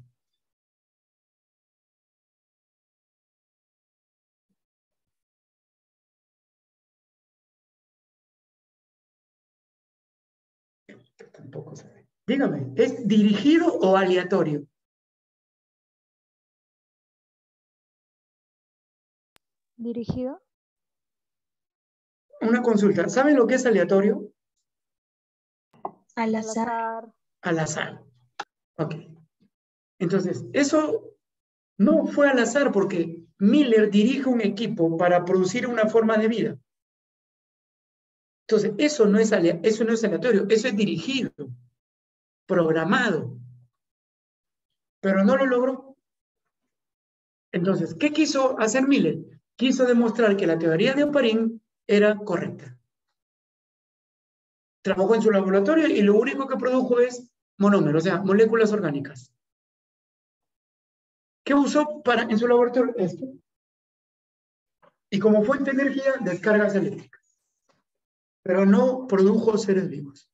Tampoco sabe. Dígame, ¿es dirigido o aleatorio? ¿Dirigido? Una consulta, ¿saben lo que es aleatorio? Al Al azar. azar. Al azar. Ok. Entonces, eso no fue al azar porque Miller dirige un equipo para producir una forma de vida. Entonces, eso no es aleatorio, eso es dirigido, programado, pero no lo logró. Entonces, ¿qué quiso hacer Miller? Quiso demostrar que la teoría de Oparin era correcta. Trabajó en su laboratorio y lo único que produjo es monómeros, o sea, moléculas orgánicas. ¿Qué usó en su laboratorio? Esto. Y como fuente de energía, descargas eléctricas. Pero no produjo seres vivos.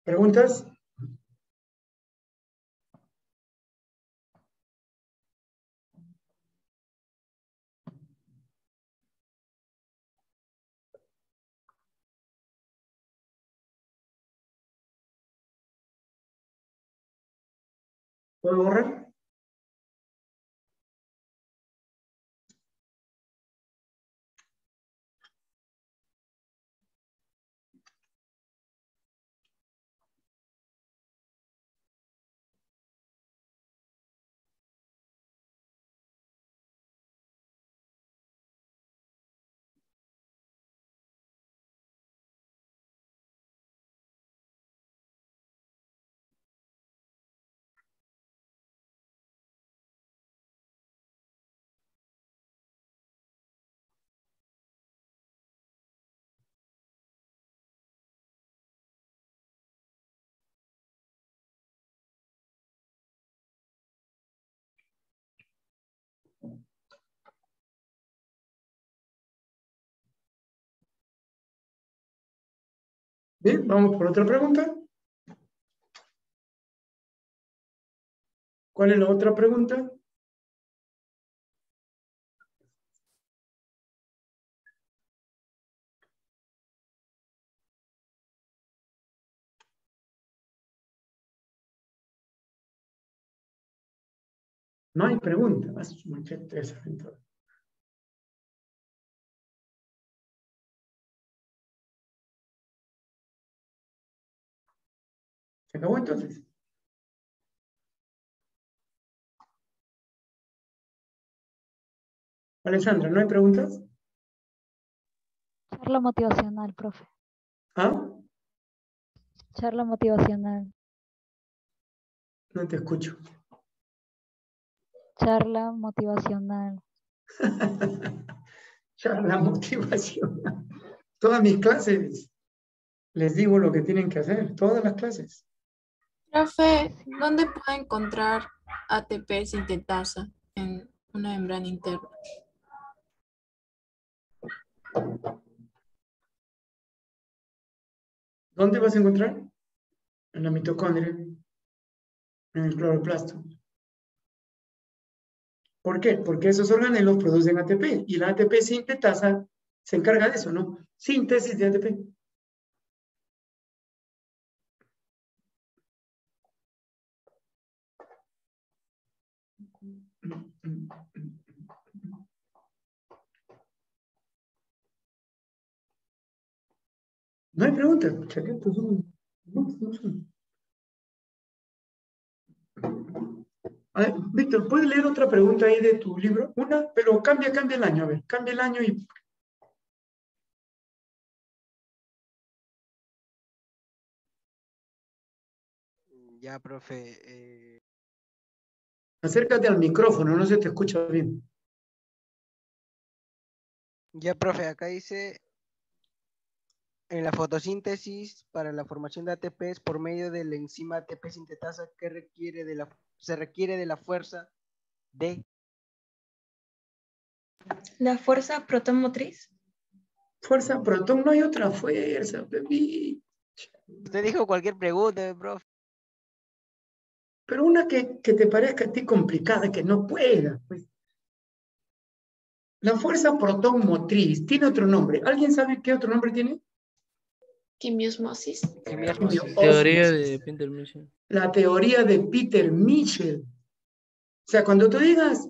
¿Preguntas? ¿Puedo borrar? Bien, vamos por otra pregunta. ¿Cuál es la otra pregunta? No hay pregunta. ¿Se acabó entonces? Alessandra, ¿no hay preguntas? Charla motivacional, profe. ¿Ah? Charla motivacional. No te escucho. Charla motivacional. Charla motivacional. Todas mis clases les digo lo que tienen que hacer. Todas las clases. Profe, ¿dónde puedo encontrar ATP sintetasa en una membrana interna? ¿Dónde vas a encontrar? En la mitocondria, en el cloroplasto. ¿Por qué? Porque esos organelos producen ATP y la ATP sintetasa se encarga de eso, ¿no? Síntesis de ATP. No hay preguntas. A ver, Víctor, ¿puedes leer otra pregunta ahí de tu libro? Una, pero cambia el año, a ver, cambia el año y... Ya, profe. Acércate al micrófono, no se te escucha bien. Ya, profe, acá dice, en la fotosíntesis para la formación de ATP por medio de la enzima ATP sintetasa que se requiere de la fuerza de... La fuerza protomotriz. Fuerza protón, no hay otra fuerza, bebé. Usted dijo cualquier pregunta, profe. Pero una que te parezca a ti complicada, que no pueda. Pues. La fuerza protón motriz tiene otro nombre. ¿Alguien sabe qué otro nombre tiene? Quimiosmosis. Teoría de Peter Mitchell. La teoría de Peter Mitchell. O sea, cuando tú digas...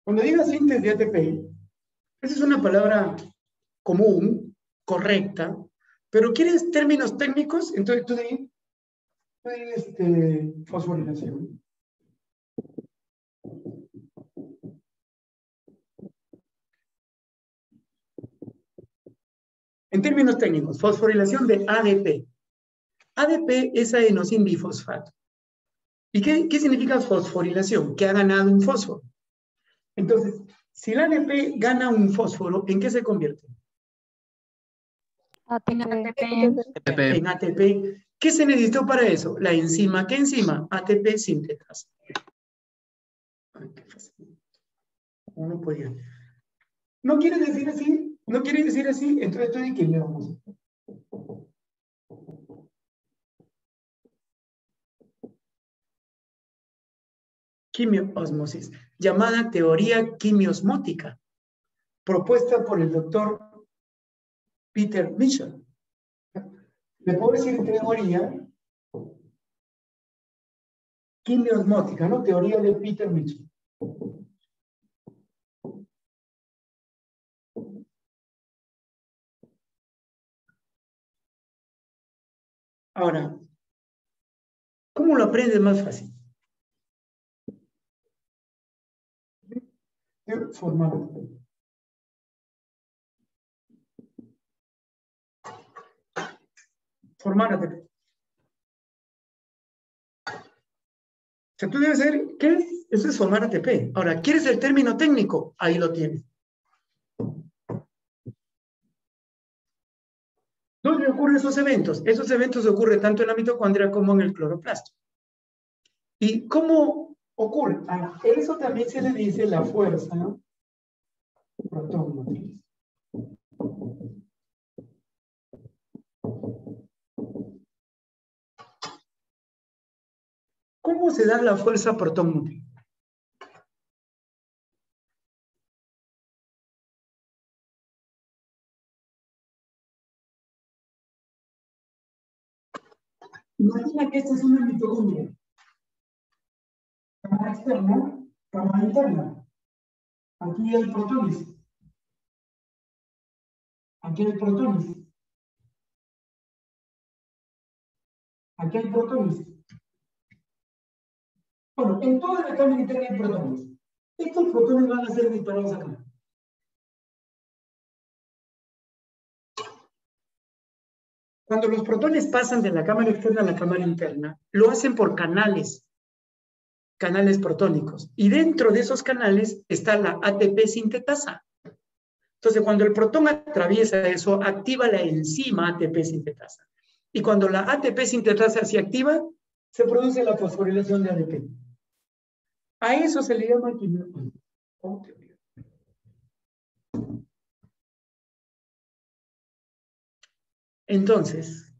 Cuando digas síntesis de ATP, esa es una palabra común, correcta, pero ¿quieres términos técnicos? Entonces tú di fosforilación. En términos técnicos, fosforilación de ADP. ADP es adenosin difosfato. ¿Y qué significa fosforilación? Que ha ganado un fósforo. Entonces, si el ADP gana un fósforo, ¿en qué se convierte? En ATP. ¿Qué se necesitó para eso? La enzima. ¿Qué enzima? ATP sintetasa. Uno podría. ¿No quiere decir así? ¿No quiere decir así? Entonces estoy en quimiosmosis. Quimiosmosis, llamada teoría quimiosmótica, propuesta por el doctor Peter Mitchell. Le puedo decir teoría quimiosmótica, ¿no? Teoría de Peter Mitchell. Ahora, ¿cómo lo aprendes más fácil? Formar ATP. O sea, tú debes saber qué es. Eso es formar ATP. Ahora, ¿quieres el término técnico? Ahí lo tienes. ¿Dónde ocurren esos eventos? Esos eventos ocurren tanto en la mitocondria como en el cloroplasto. ¿Y cómo ocurre? A eso también se le dice la fuerza, ¿no? Protón motriz. ¿Cómo se da la fuerza protón motriz? Imagina que esta es una mitocondria. Cámara externa, cámara interna. Aquí hay protones. Aquí hay protones. Aquí hay protones. Bueno, en toda la cámara interna hay protones. Estos protones van a ser disparados acá. Cuando los protones pasan de la cámara externa a la cámara interna, lo hacen por canales protónicos. Y dentro de esos canales está la ATP sintetasa. Entonces, cuando el protón atraviesa eso, activa la enzima ATP sintetasa. Y cuando la ATP sintetasa se activa, se produce la fosforilación de ADP. A eso se le llama química cuántica. Entonces,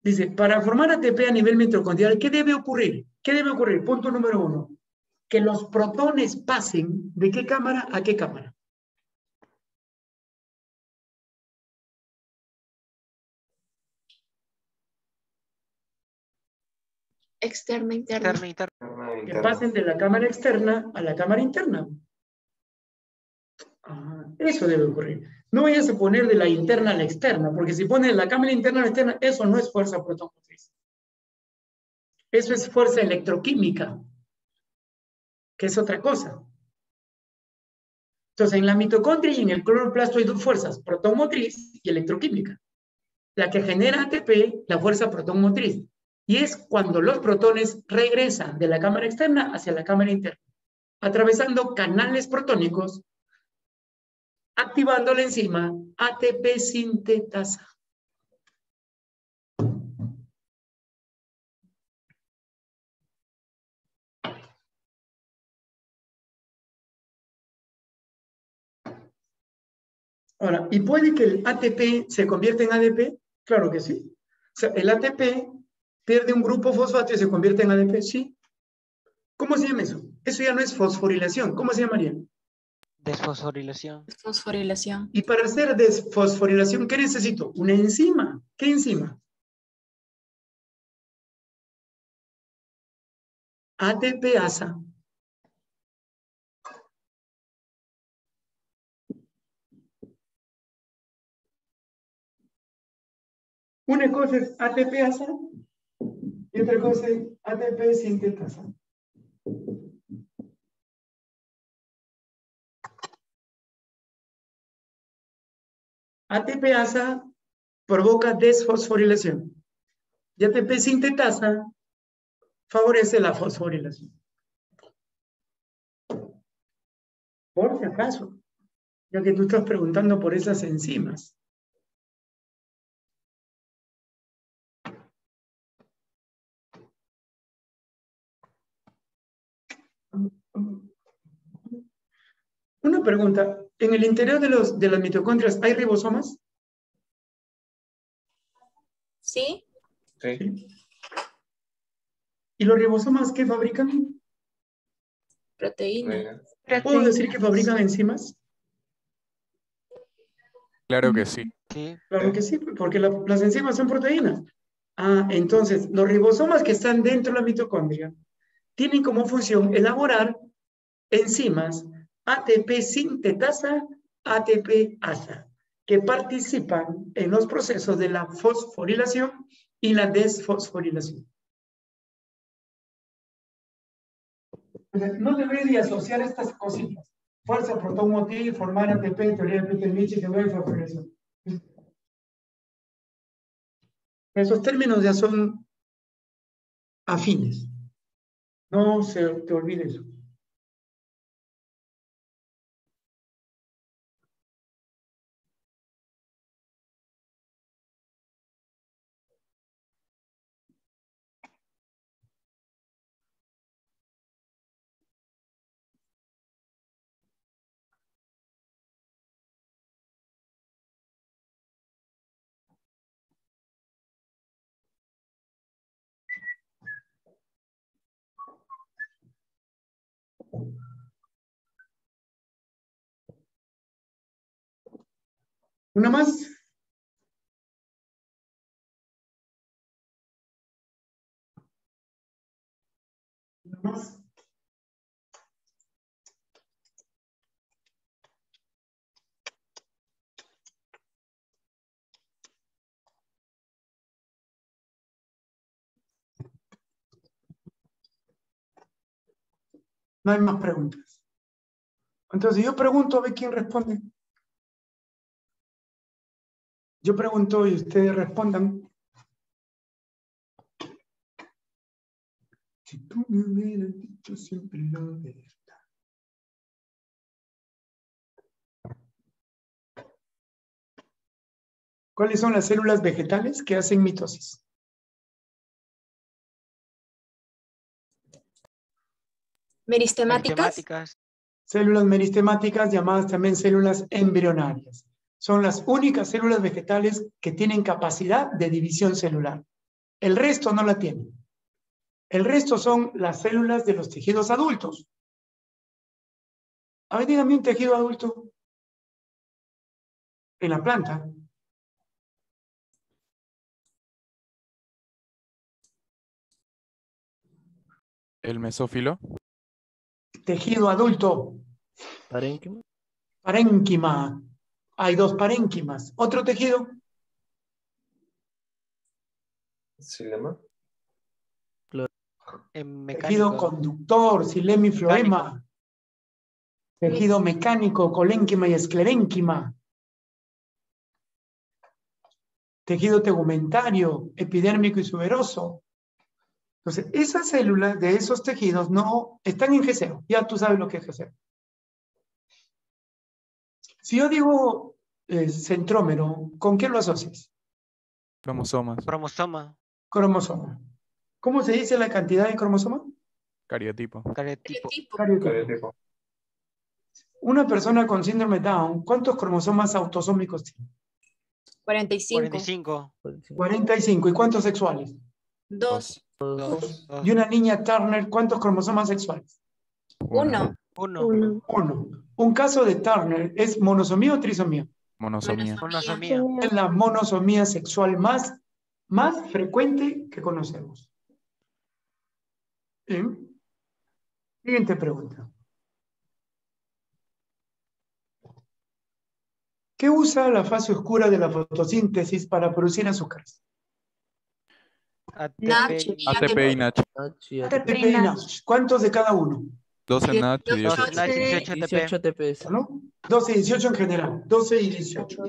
dice, para formar ATP a nivel mitocondrial, ¿qué debe ocurrir? ¿Qué debe ocurrir? Punto número 1. Que los protones pasen de qué cámara a qué cámara. Externa, interna. Que pasen de la cámara externa a la cámara interna. Eso debe ocurrir. No vayas a poner de la interna a la externa, porque si pones la cámara interna a la externa, eso no es fuerza protomotriz. Eso es fuerza electroquímica, que es otra cosa. Entonces, en la mitocondria y en el cloroplasto hay dos fuerzas, protomotriz y electroquímica. La que genera ATP, la fuerza protomotriz. Y es cuando los protones regresan de la cámara externa hacia la cámara interna, atravesando canales protónicos, activando la enzima ATP sintetasa. Ahora, ¿y puede que el ATP se convierta en ADP? Claro que sí. O sea, el ATP pierde un grupo fosfato y se convierte en ADP, sí. ¿Cómo se llama eso? Eso ya no es fosforilación. ¿Cómo se llamaría? Desfosforilación. Fosforilación. Y para hacer desfosforilación, ¿qué necesito? Una enzima. ¿Qué enzima? ATPasa. Una cosa es ATPasa y otra cosa es ATP sintetasa. ATPasa provoca desfosforilación y ATP sintetasa favorece la fosforilación. Por si acaso, ya que tú estás preguntando por esas enzimas. Una pregunta, ¿en el interior de las mitocondrias hay ribosomas? ¿Sí? Sí. ¿Y los ribosomas qué fabrican? Proteína. ¿Puedo decir que fabrican enzimas? Claro que sí. Sí. Claro que sí, porque las enzimas son proteínas. Entonces, los ribosomas que están dentro de la mitocondria tienen como función elaborar enzimas ATP sintetasa, ATP-asa, que participan en los procesos de la fosforilación y la desfosforilación. No debería asociar estas cositas. Fuerza protomotriz, formar ATP, teoría de Peter-Michi, teoría de fosforilación. Esos términos ya son afines. No se te olvide eso. ¿Una más? ¿Una más? No hay más preguntas. Entonces yo pregunto a ver quién responde. Yo pregunto y ustedes respondan. Si tú me hubieras dicho siempre la verdad. ¿Cuáles son las células vegetales que hacen mitosis? Meristemáticas. Células meristemáticas, llamadas también células embrionarias. Son las únicas células vegetales que tienen capacidad de división celular. El resto no la tienen. El resto son las células de los tejidos adultos. A ver, dígame un tejido adulto en la planta. El mesófilo. Tejido adulto. Parénquima. Parénquima. Hay dos parénquimas. ¿Otro tejido? Xilema. Tejido conductor, xilema y floema. Tejido mecánico, colénquima y esclerénquima. Tejido tegumentario, epidérmico y suberoso. Entonces, esas células de esos tejidos no están en GCO. Ya tú sabes lo que es GCO. Si yo digo centrómero, ¿con qué lo asocias? Cromosomas. Cromosoma. ¿Cómo se dice la cantidad de cromosoma? Cariotipo. Cariotipo. Una persona con síndrome de Down, ¿cuántos cromosomas autosómicos tiene? 45. 45. ¿Y cuántos sexuales? 2. Y una niña Turner, ¿cuántos cromosomas sexuales? 1. Un caso de Turner es monosomía o trisomía. Monosomía. Es la monosomía sexual más frecuente que conocemos. ¿Bien? Siguiente pregunta. ¿Qué usa la fase oscura de la fotosíntesis para producir azúcares? ATP y NADH. ATP y NADH. ¿Cuántos de cada uno? 12 NADH y 18 ATP. ¿No? 12 y 18 en general. 12 y 18.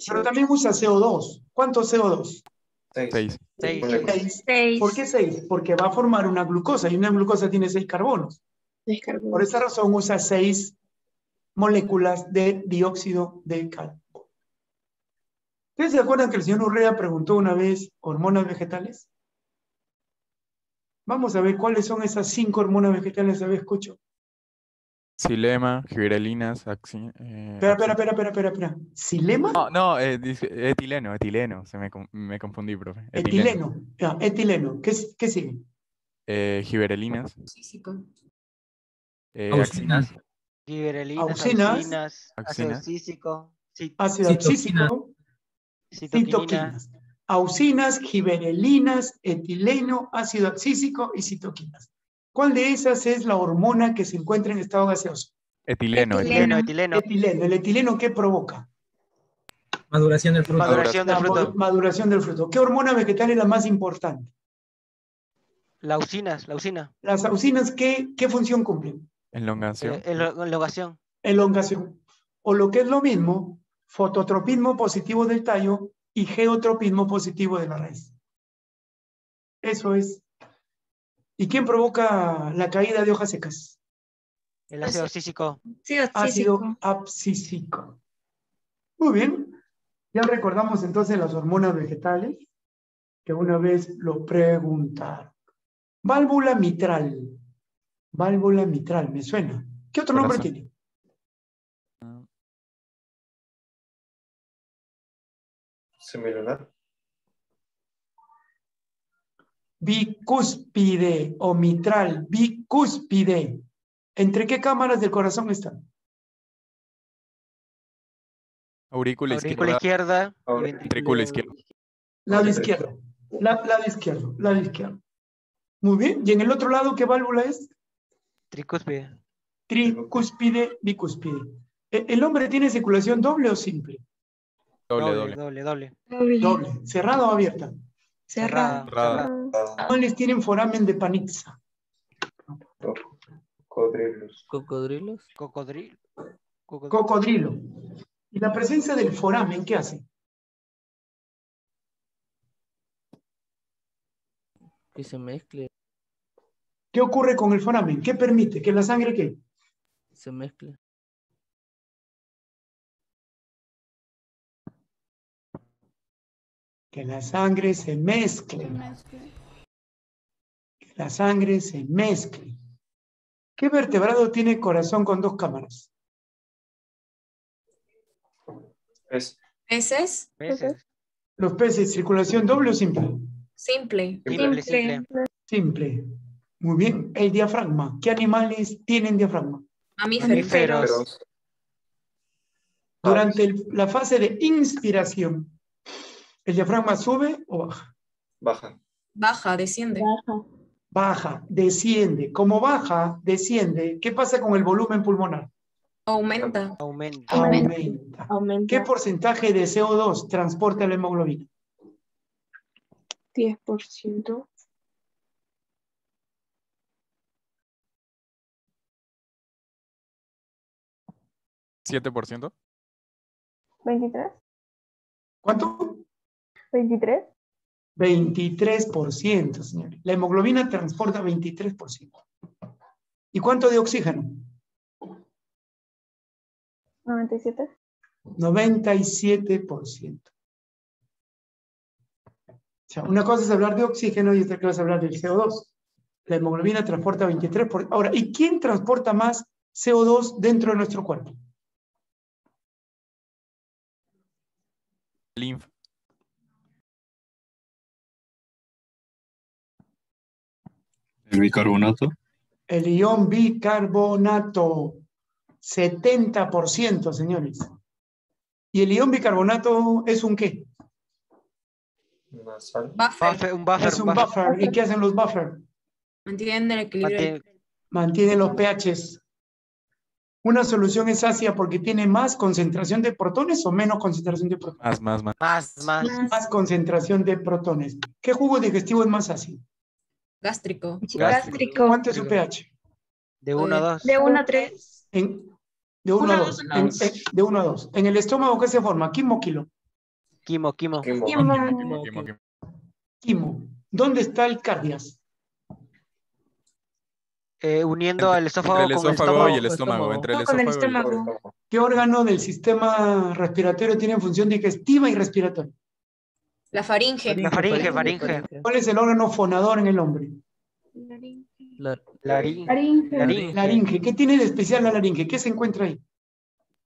Pero también usa CO2. ¿Cuántos CO2? 6. 6. ¿Por qué 6? Porque va a formar una glucosa y una glucosa tiene 6 carbonos. Por esa razón usa 6 moléculas de dióxido de carbono. ¿Ustedes se acuerdan que el señor Urrea preguntó una vez hormonas vegetales? Vamos a ver cuáles son esas 5 hormonas vegetales. A ver, escucho. Xilema, gibberelinas, Espera. ¿Xilema? No, etileno. Me confundí, profe. Etileno. Ya, etileno. ¿Qué sigue? Gibberelinas. Auxinas. Auxinas. Ácido abscísico. Ácido abscísico. Citoquinas. Auxinas, gibberelinas, etileno, ácido abscísico y citoquinas. ¿Cuál de esas es la hormona que se encuentra en estado gaseoso? Etileno. El etileno, ¿qué provoca? Maduración del fruto. Maduración del fruto. ¿Qué hormona vegetal es la más importante? La usina. Las auxinas, ¿qué función cumplen? Elongación. Elongación. O lo que es lo mismo, fototropismo positivo del tallo y geotropismo positivo de la raíz. Eso es. ¿Y quién provoca la caída de hojas secas? El ácido abscísico. Ácido abscísico. Muy bien. Ya recordamos entonces las hormonas vegetales, que una vez lo preguntaron. Válvula mitral. Válvula mitral, me suena. ¿Qué otro nombre tiene? Semilunar. Bicúspide o mitral, bicúspide. ¿Entre qué cámaras del corazón están? Aurícula Aurícula izquierda. izquierda. Ventrículo izquierdo. Lado izquierdo. Lado izquierdo. Lado izquierdo. Muy bien. ¿Y en el otro lado qué válvula es? Tricúspide. Tricúspide, bicúspide. ¿El hombre tiene circulación doble o simple? Doble. Doble. Doble. ¿Cerrada o abierta? Cerrada. ¿Cuáles tienen foramen de Panizza? Cocodrilos. Cocodrilos. Cocodrilo. ¿Y la presencia del foramen qué hace? Que se mezcle. ¿Qué ocurre con el foramen? ¿Qué permite? ¿Que la sangre qué? Se mezcle. Que la sangre se mezcle. Que la sangre se mezcle. ¿Qué vertebrado tiene corazón con dos cámaras? ¿Peces? Los peces, circulación doble o simple. Simple. Simple. Muy bien. El diafragma. ¿Qué animales tienen diafragma? Mamíferos. Durante la fase de inspiración, ¿el diafragma sube o baja? Baja, desciende. Baja, desciende. Como baja, desciende, ¿qué pasa con el volumen pulmonar? Aumenta. ¿Qué porcentaje de CO2 transporta la hemoglobina? 10%. 7%. 23. ¿Cuánto? 23. 23%, señores. La hemoglobina transporta 23%. ¿Y cuánto de oxígeno? 97. 97%. O sea, una cosa es hablar de oxígeno y otra cosa es hablar del CO2. La hemoglobina transporta 23%. Ahora, ¿y quién transporta más CO2 dentro de nuestro cuerpo? Linfa. ¿El bicarbonato? El ion bicarbonato. 70%, señores. ¿Y el ion bicarbonato es un qué? Un buffer. Es un buffer. ¿Y qué hacen los buffers? Mantienen el equilibrio. Mantienen los pHs. ¿Una solución es ácida porque tiene más concentración de protones o menos concentración de protones? Más concentración de protones. ¿Qué jugo digestivo es más ácido? Gástrico. ¿Cuánto es su pH? De 1 a 2. De 1 a 3. De 1 a 2. De 1 a 2. ¿En el estómago qué se forma? ¿Quimo o kilo? Quimo. Quimo. ¿Dónde está el cardias? Uniendo al esófago Entre el con esófago y el estómago. Entre el esófago y el estómago. ¿Qué órgano del sistema respiratorio tiene función digestiva y respiratoria? La faringe. Faringe. ¿Cuál es el órgano fonador en el hombre? Laringe. ¿Qué tiene de especial la laringe? ¿Qué se encuentra ahí?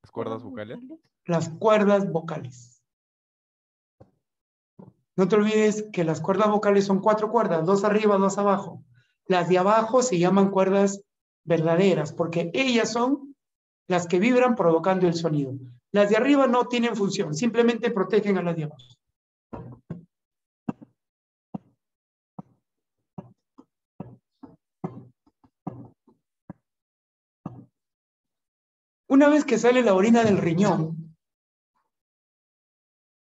Las cuerdas vocales. Las cuerdas vocales. No te olvides que las cuerdas vocales son 4 cuerdas, 2 arriba, 2 abajo. Las de abajo se llaman cuerdas verdaderas porque ellas son las que vibran provocando el sonido. Las de arriba no tienen función, simplemente protegen a las de abajo. Una vez que sale la orina del riñón,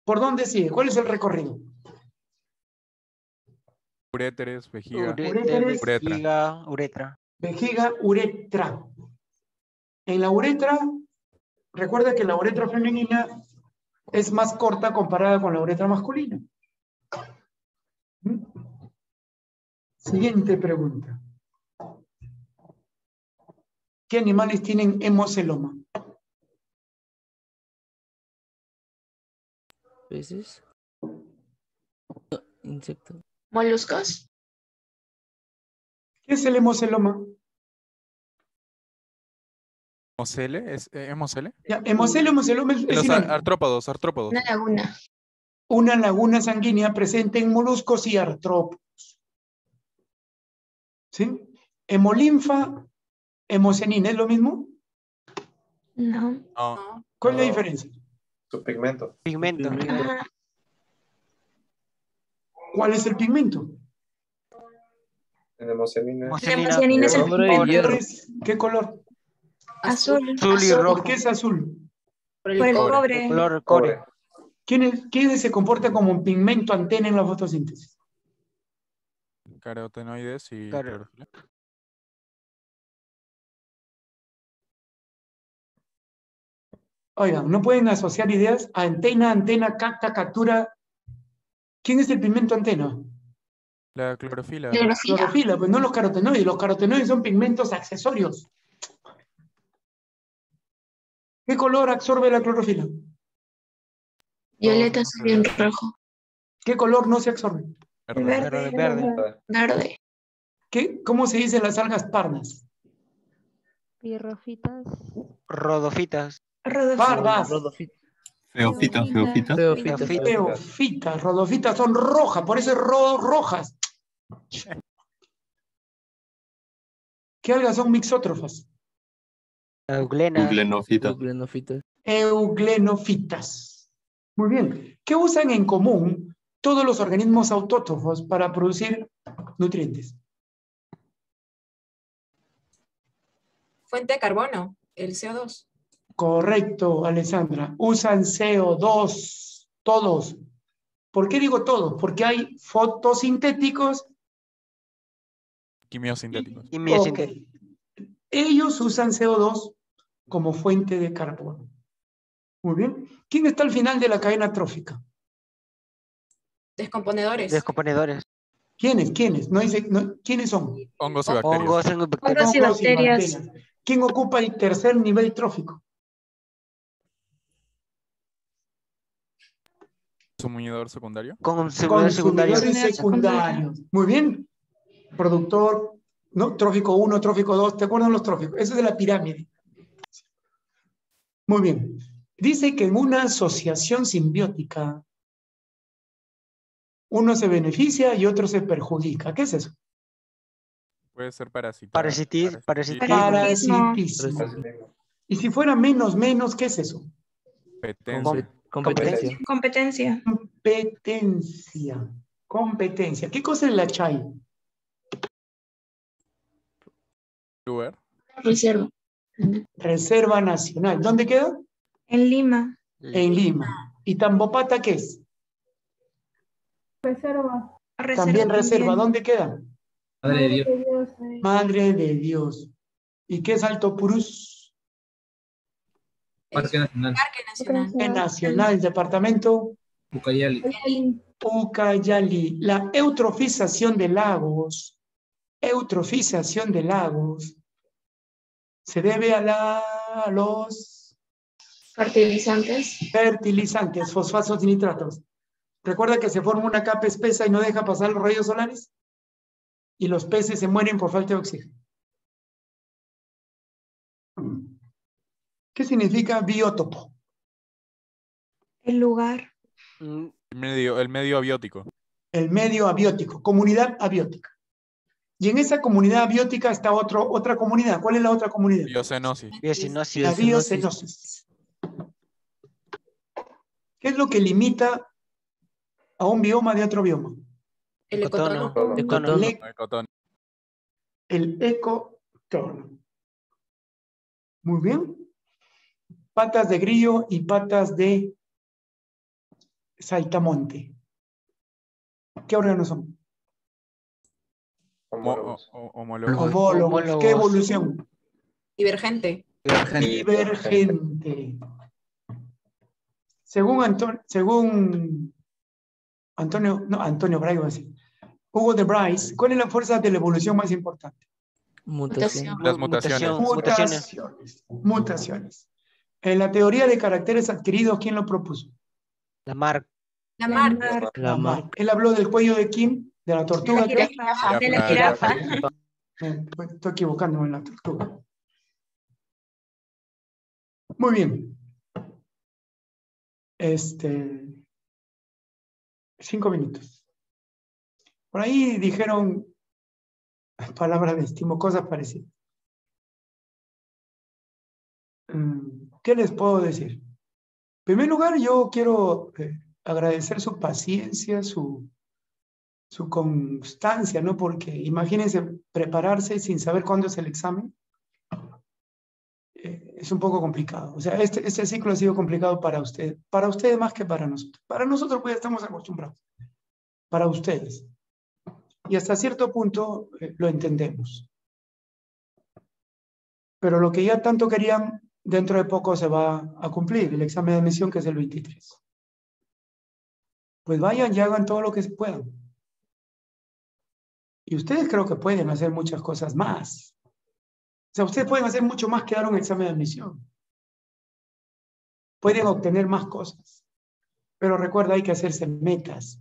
¿por dónde sigue? ¿Cuál es el recorrido? Uréteres, vejiga. Uretra. Vejiga, uretra. En la uretra, recuerda que la uretra femenina es más corta comparada con la uretra masculina. Siguiente pregunta. ¿Qué animales tienen hemoceloma? ¿Peces? Insectos. ¿Moluscos? ¿Qué es el hemoceloma? ¿Hemocele? ¿Es hemocele? Ya, hemoceloma es Los sinónimo. artrópodos. Una laguna. Una laguna sanguínea presente en moluscos y artrópodos. ¿Sí? Hemolinfa hemocenina, ¿es lo mismo? No. No. ¿Cuál es la No. diferencia? Su pigmento. Pigmento. Ah, ¿Cuál es el pigmento? En hemocenina. la Hemocenina. hemocianina es el Hombre de cobre. hierro. ¿Qué color? Azul. Azul y rojo. ¿Por qué es azul? Por el Cobre. cobre. Color Cobre. cobre. ¿Quién se comporta como un pigmento antena en la fotosíntesis? Carotenoides y Claro. clorofila. Oigan, no pueden asociar ideas. Antena, capta, captura. ¿Quién es el pigmento antena? La clorofila. Clorofila. Clorofila, pues no los carotenoides. Los carotenoides son pigmentos accesorios. ¿Qué color absorbe la clorofila? Violeta, azul y rojo. ¿Qué color no se absorbe? Verde. Verde. Verde. Verde. ¿Cómo se dice las algas pardas? Pirrofitas. Rodofitas. Pardas. Rodofita. Feofita, feofita. Feofita. Feofita. Teofitas, rodofitas son rojas, por eso es rojas. ¿Qué algas son mixótrofas? Euglenas. Euglenofita. Euglenofitas. Euglenofitas. Muy bien. ¿Qué usan en común todos los organismos autótrofos para producir nutrientes? Fuente de carbono, el CO2. Correcto, Alessandra. Usan CO2, todos. ¿Por qué digo todos? Porque hay fotosintéticos. Quimiosintéticos. Y miosintéticos. Ok. Ellos usan CO2 como fuente de carbono. Muy bien. ¿Quién está al final de la cadena trófica? Descomponedores. Descomponedores. ¿Quiénes? No dice, ¿quiénes son? Hongos y bacterias. Hongos en bacterias. Hongos y bacterias. ¿Quién ocupa el tercer nivel trófico? Consumidor secundario. Consumidores secundarios. Consumidores secundarios. Muy bien. Productor, ¿no? Trófico 1, trófico 2. ¿Te acuerdan los tróficos? Eso es de la pirámide. Muy bien. Dice que en una asociación simbiótica uno se beneficia y otro se perjudica. ¿Qué es eso? Puede ser parasitario. Parasitismo. Parasitismo. Y si fuera menos, ¿qué es eso? Competencia. Competencia. Competencia. ¿Qué cosa es la CHAI? Lugar. Reserva. Reserva Nacional. ¿Dónde queda? En Lima. En Lima. ¿Y Tambopata qué es? Reserva. También reserva. ¿Dónde queda? Madre de Dios. Madre de Dios. ¿Y qué es Alto Purús? Parque Nacional. Parque Nacional, departamento Ucayali. Ucayali. La eutrofización de lagos se debe a los fertilizantes, fosfatos y nitratos. Recuerda que se forma una capa espesa y no deja pasar los rayos solares y los peces se mueren por falta de oxígeno. ¿Qué significa biótopo? El lugar. El medio abiótico. El medio abiótico, comunidad abiótica. Y en esa comunidad abiótica está otra comunidad. ¿Cuál es la otra comunidad? Biocenosis. La biocenosis. ¿Qué es lo que limita a un bioma de otro bioma? El ecotono. Ecotono. El ecotono. Muy bien. Patas de grillo y patas de saltamonte. ¿Qué órganos son? Homólogos. ¿Qué evolución? Divergente. Divergente. Según Antonio Braigo, así. Hugo de Bryce, ¿cuál es la fuerza de la evolución más importante? Mutación. Las mutaciones. Mutaciones. En la teoría de caracteres adquiridos, ¿quién lo propuso? Lamarck. Lamarck. Él habló del cuello de Kim, de la tortuga. De la jirafa. Estoy equivocándome en la tortuga. Muy bien. 5 minutos. Por ahí dijeron palabras de estimo, cosas parecidas. ¿Qué les puedo decir? En primer lugar, yo quiero agradecer su paciencia, su constancia, ¿no? Porque imagínense prepararse sin saber cuándo es el examen. Es un poco complicado. O sea, este ciclo ha sido complicado para ustedes más que para nosotros. Para nosotros pues ya estamos acostumbrados. Para ustedes. Y hasta cierto punto lo entendemos. Pero lo que ya tanto querían, dentro de poco se va a cumplir, el examen de admisión que es el 23. Pues vayan y hagan todo lo que se puedan. Y ustedes creo que pueden hacer muchas cosas más. O sea, ustedes pueden hacer mucho más que dar un examen de admisión. Pueden obtener más cosas. Pero recuerda, hay que hacerse metas.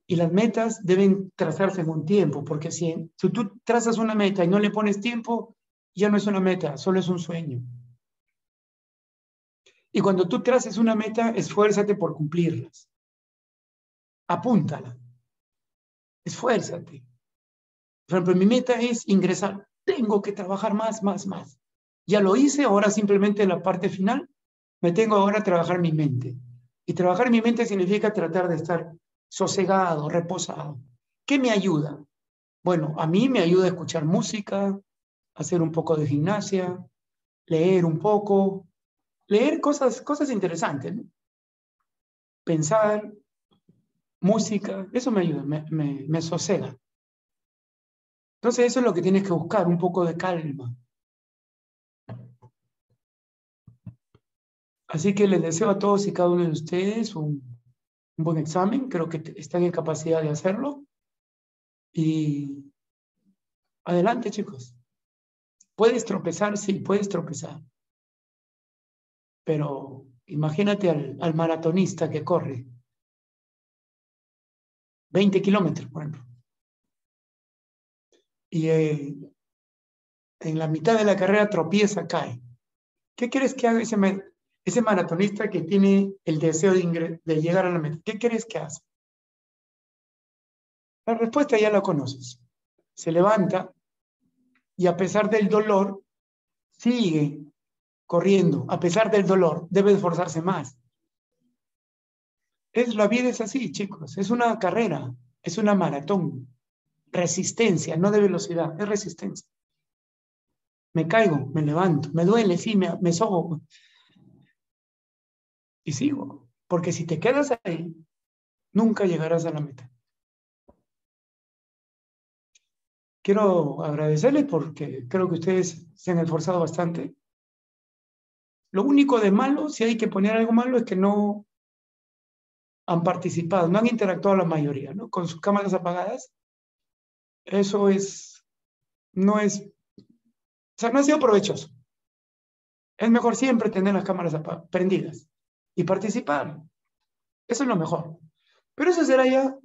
Y las metas deben trazarse en un tiempo, porque si tú trazas una meta y no le pones tiempo, ya no es una meta, solo es un sueño. Y cuando tú traces una meta, esfuérzate por cumplirlas. Apúntala. Esfuérzate. Por ejemplo, mi meta es ingresar. Tengo que trabajar más. Ya lo hice, ahora simplemente la parte final, me tengo ahora a trabajar mi mente. Y trabajar mi mente significa tratar de estar sosegado, reposado. ¿Qué me ayuda? Bueno, a mí me ayuda a escuchar música, hacer un poco de gimnasia, leer un poco, leer cosas interesantes, ¿no? Pensar, música, eso me ayuda, me sosega. Entonces eso es lo que tienes que buscar, un poco de calma. Así que les deseo a todos y cada uno de ustedes un buen examen, creo que están en capacidad de hacerlo. Y adelante, chicos. Puedes tropezar, sí, puedes tropezar. Pero imagínate al maratonista que corre 20 kilómetros, por ejemplo. Y en la mitad de la carrera tropieza, cae. ¿Qué crees que haga ese maratonista que tiene el deseo de llegar a la meta? ¿Qué crees que hace? La respuesta ya la conoces. Se levanta y a pesar del dolor, sigue corriendo. A pesar del dolor, debe esforzarse más. La vida es así, chicos. Es una carrera, es una maratón. Resistencia, no de velocidad, es resistencia. Me caigo, me levanto, me duele, sí, me sobo. Y sigo, porque si te quedas ahí, nunca llegarás a la meta. Quiero agradecerles porque creo que ustedes se han esforzado bastante. Lo único de malo, si hay que poner algo malo, es que no han participado, no han interactuado la mayoría, ¿no? Con sus cámaras apagadas. Eso no ha sido provechoso. Es mejor siempre tener las cámaras prendidas y participar. Eso es lo mejor. Pero eso será ya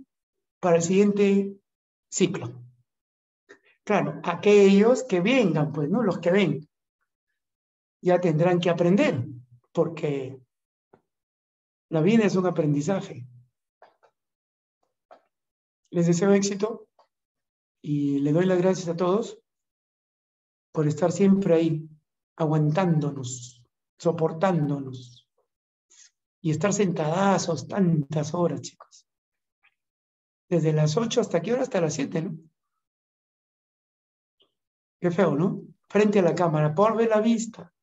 para el siguiente ciclo. Claro, aquellos que vengan, pues, ¿no? Los que ven, ya tendrán que aprender, porque la vida es un aprendizaje. Les deseo éxito y le doy las gracias a todos por estar siempre ahí, aguantándonos, soportándonos y estar sentadazos tantas horas, chicos. Desde las 8 hasta qué hora, hasta las 7, ¿no? Qué feo, ¿no? Frente a la cámara, por ver la vista.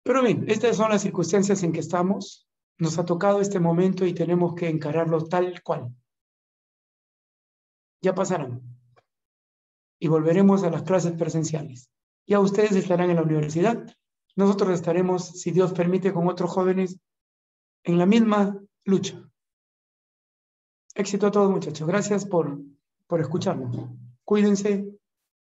Pero bien, estas son las circunstancias en que estamos. Nos ha tocado este momento y tenemos que encararlo tal cual. Ya pasarán. Y volveremos a las clases presenciales. Ya ustedes estarán en la universidad. Nosotros estaremos, si Dios permite, con otros jóvenes en la misma lucha. Éxito a todos, muchachos. Gracias por escucharnos. Cuídense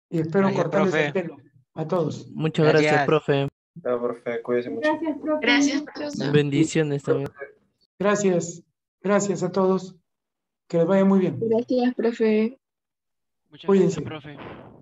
y espero cortarles el pelo a todos. Muchas gracias, profe. Profe, cuídense mucho. Gracias, profe. Gracias, profesor. Bendiciones también. Gracias a todos. Que les vaya muy bien. Gracias, profe. Muchas Cuídense. gracias, profe.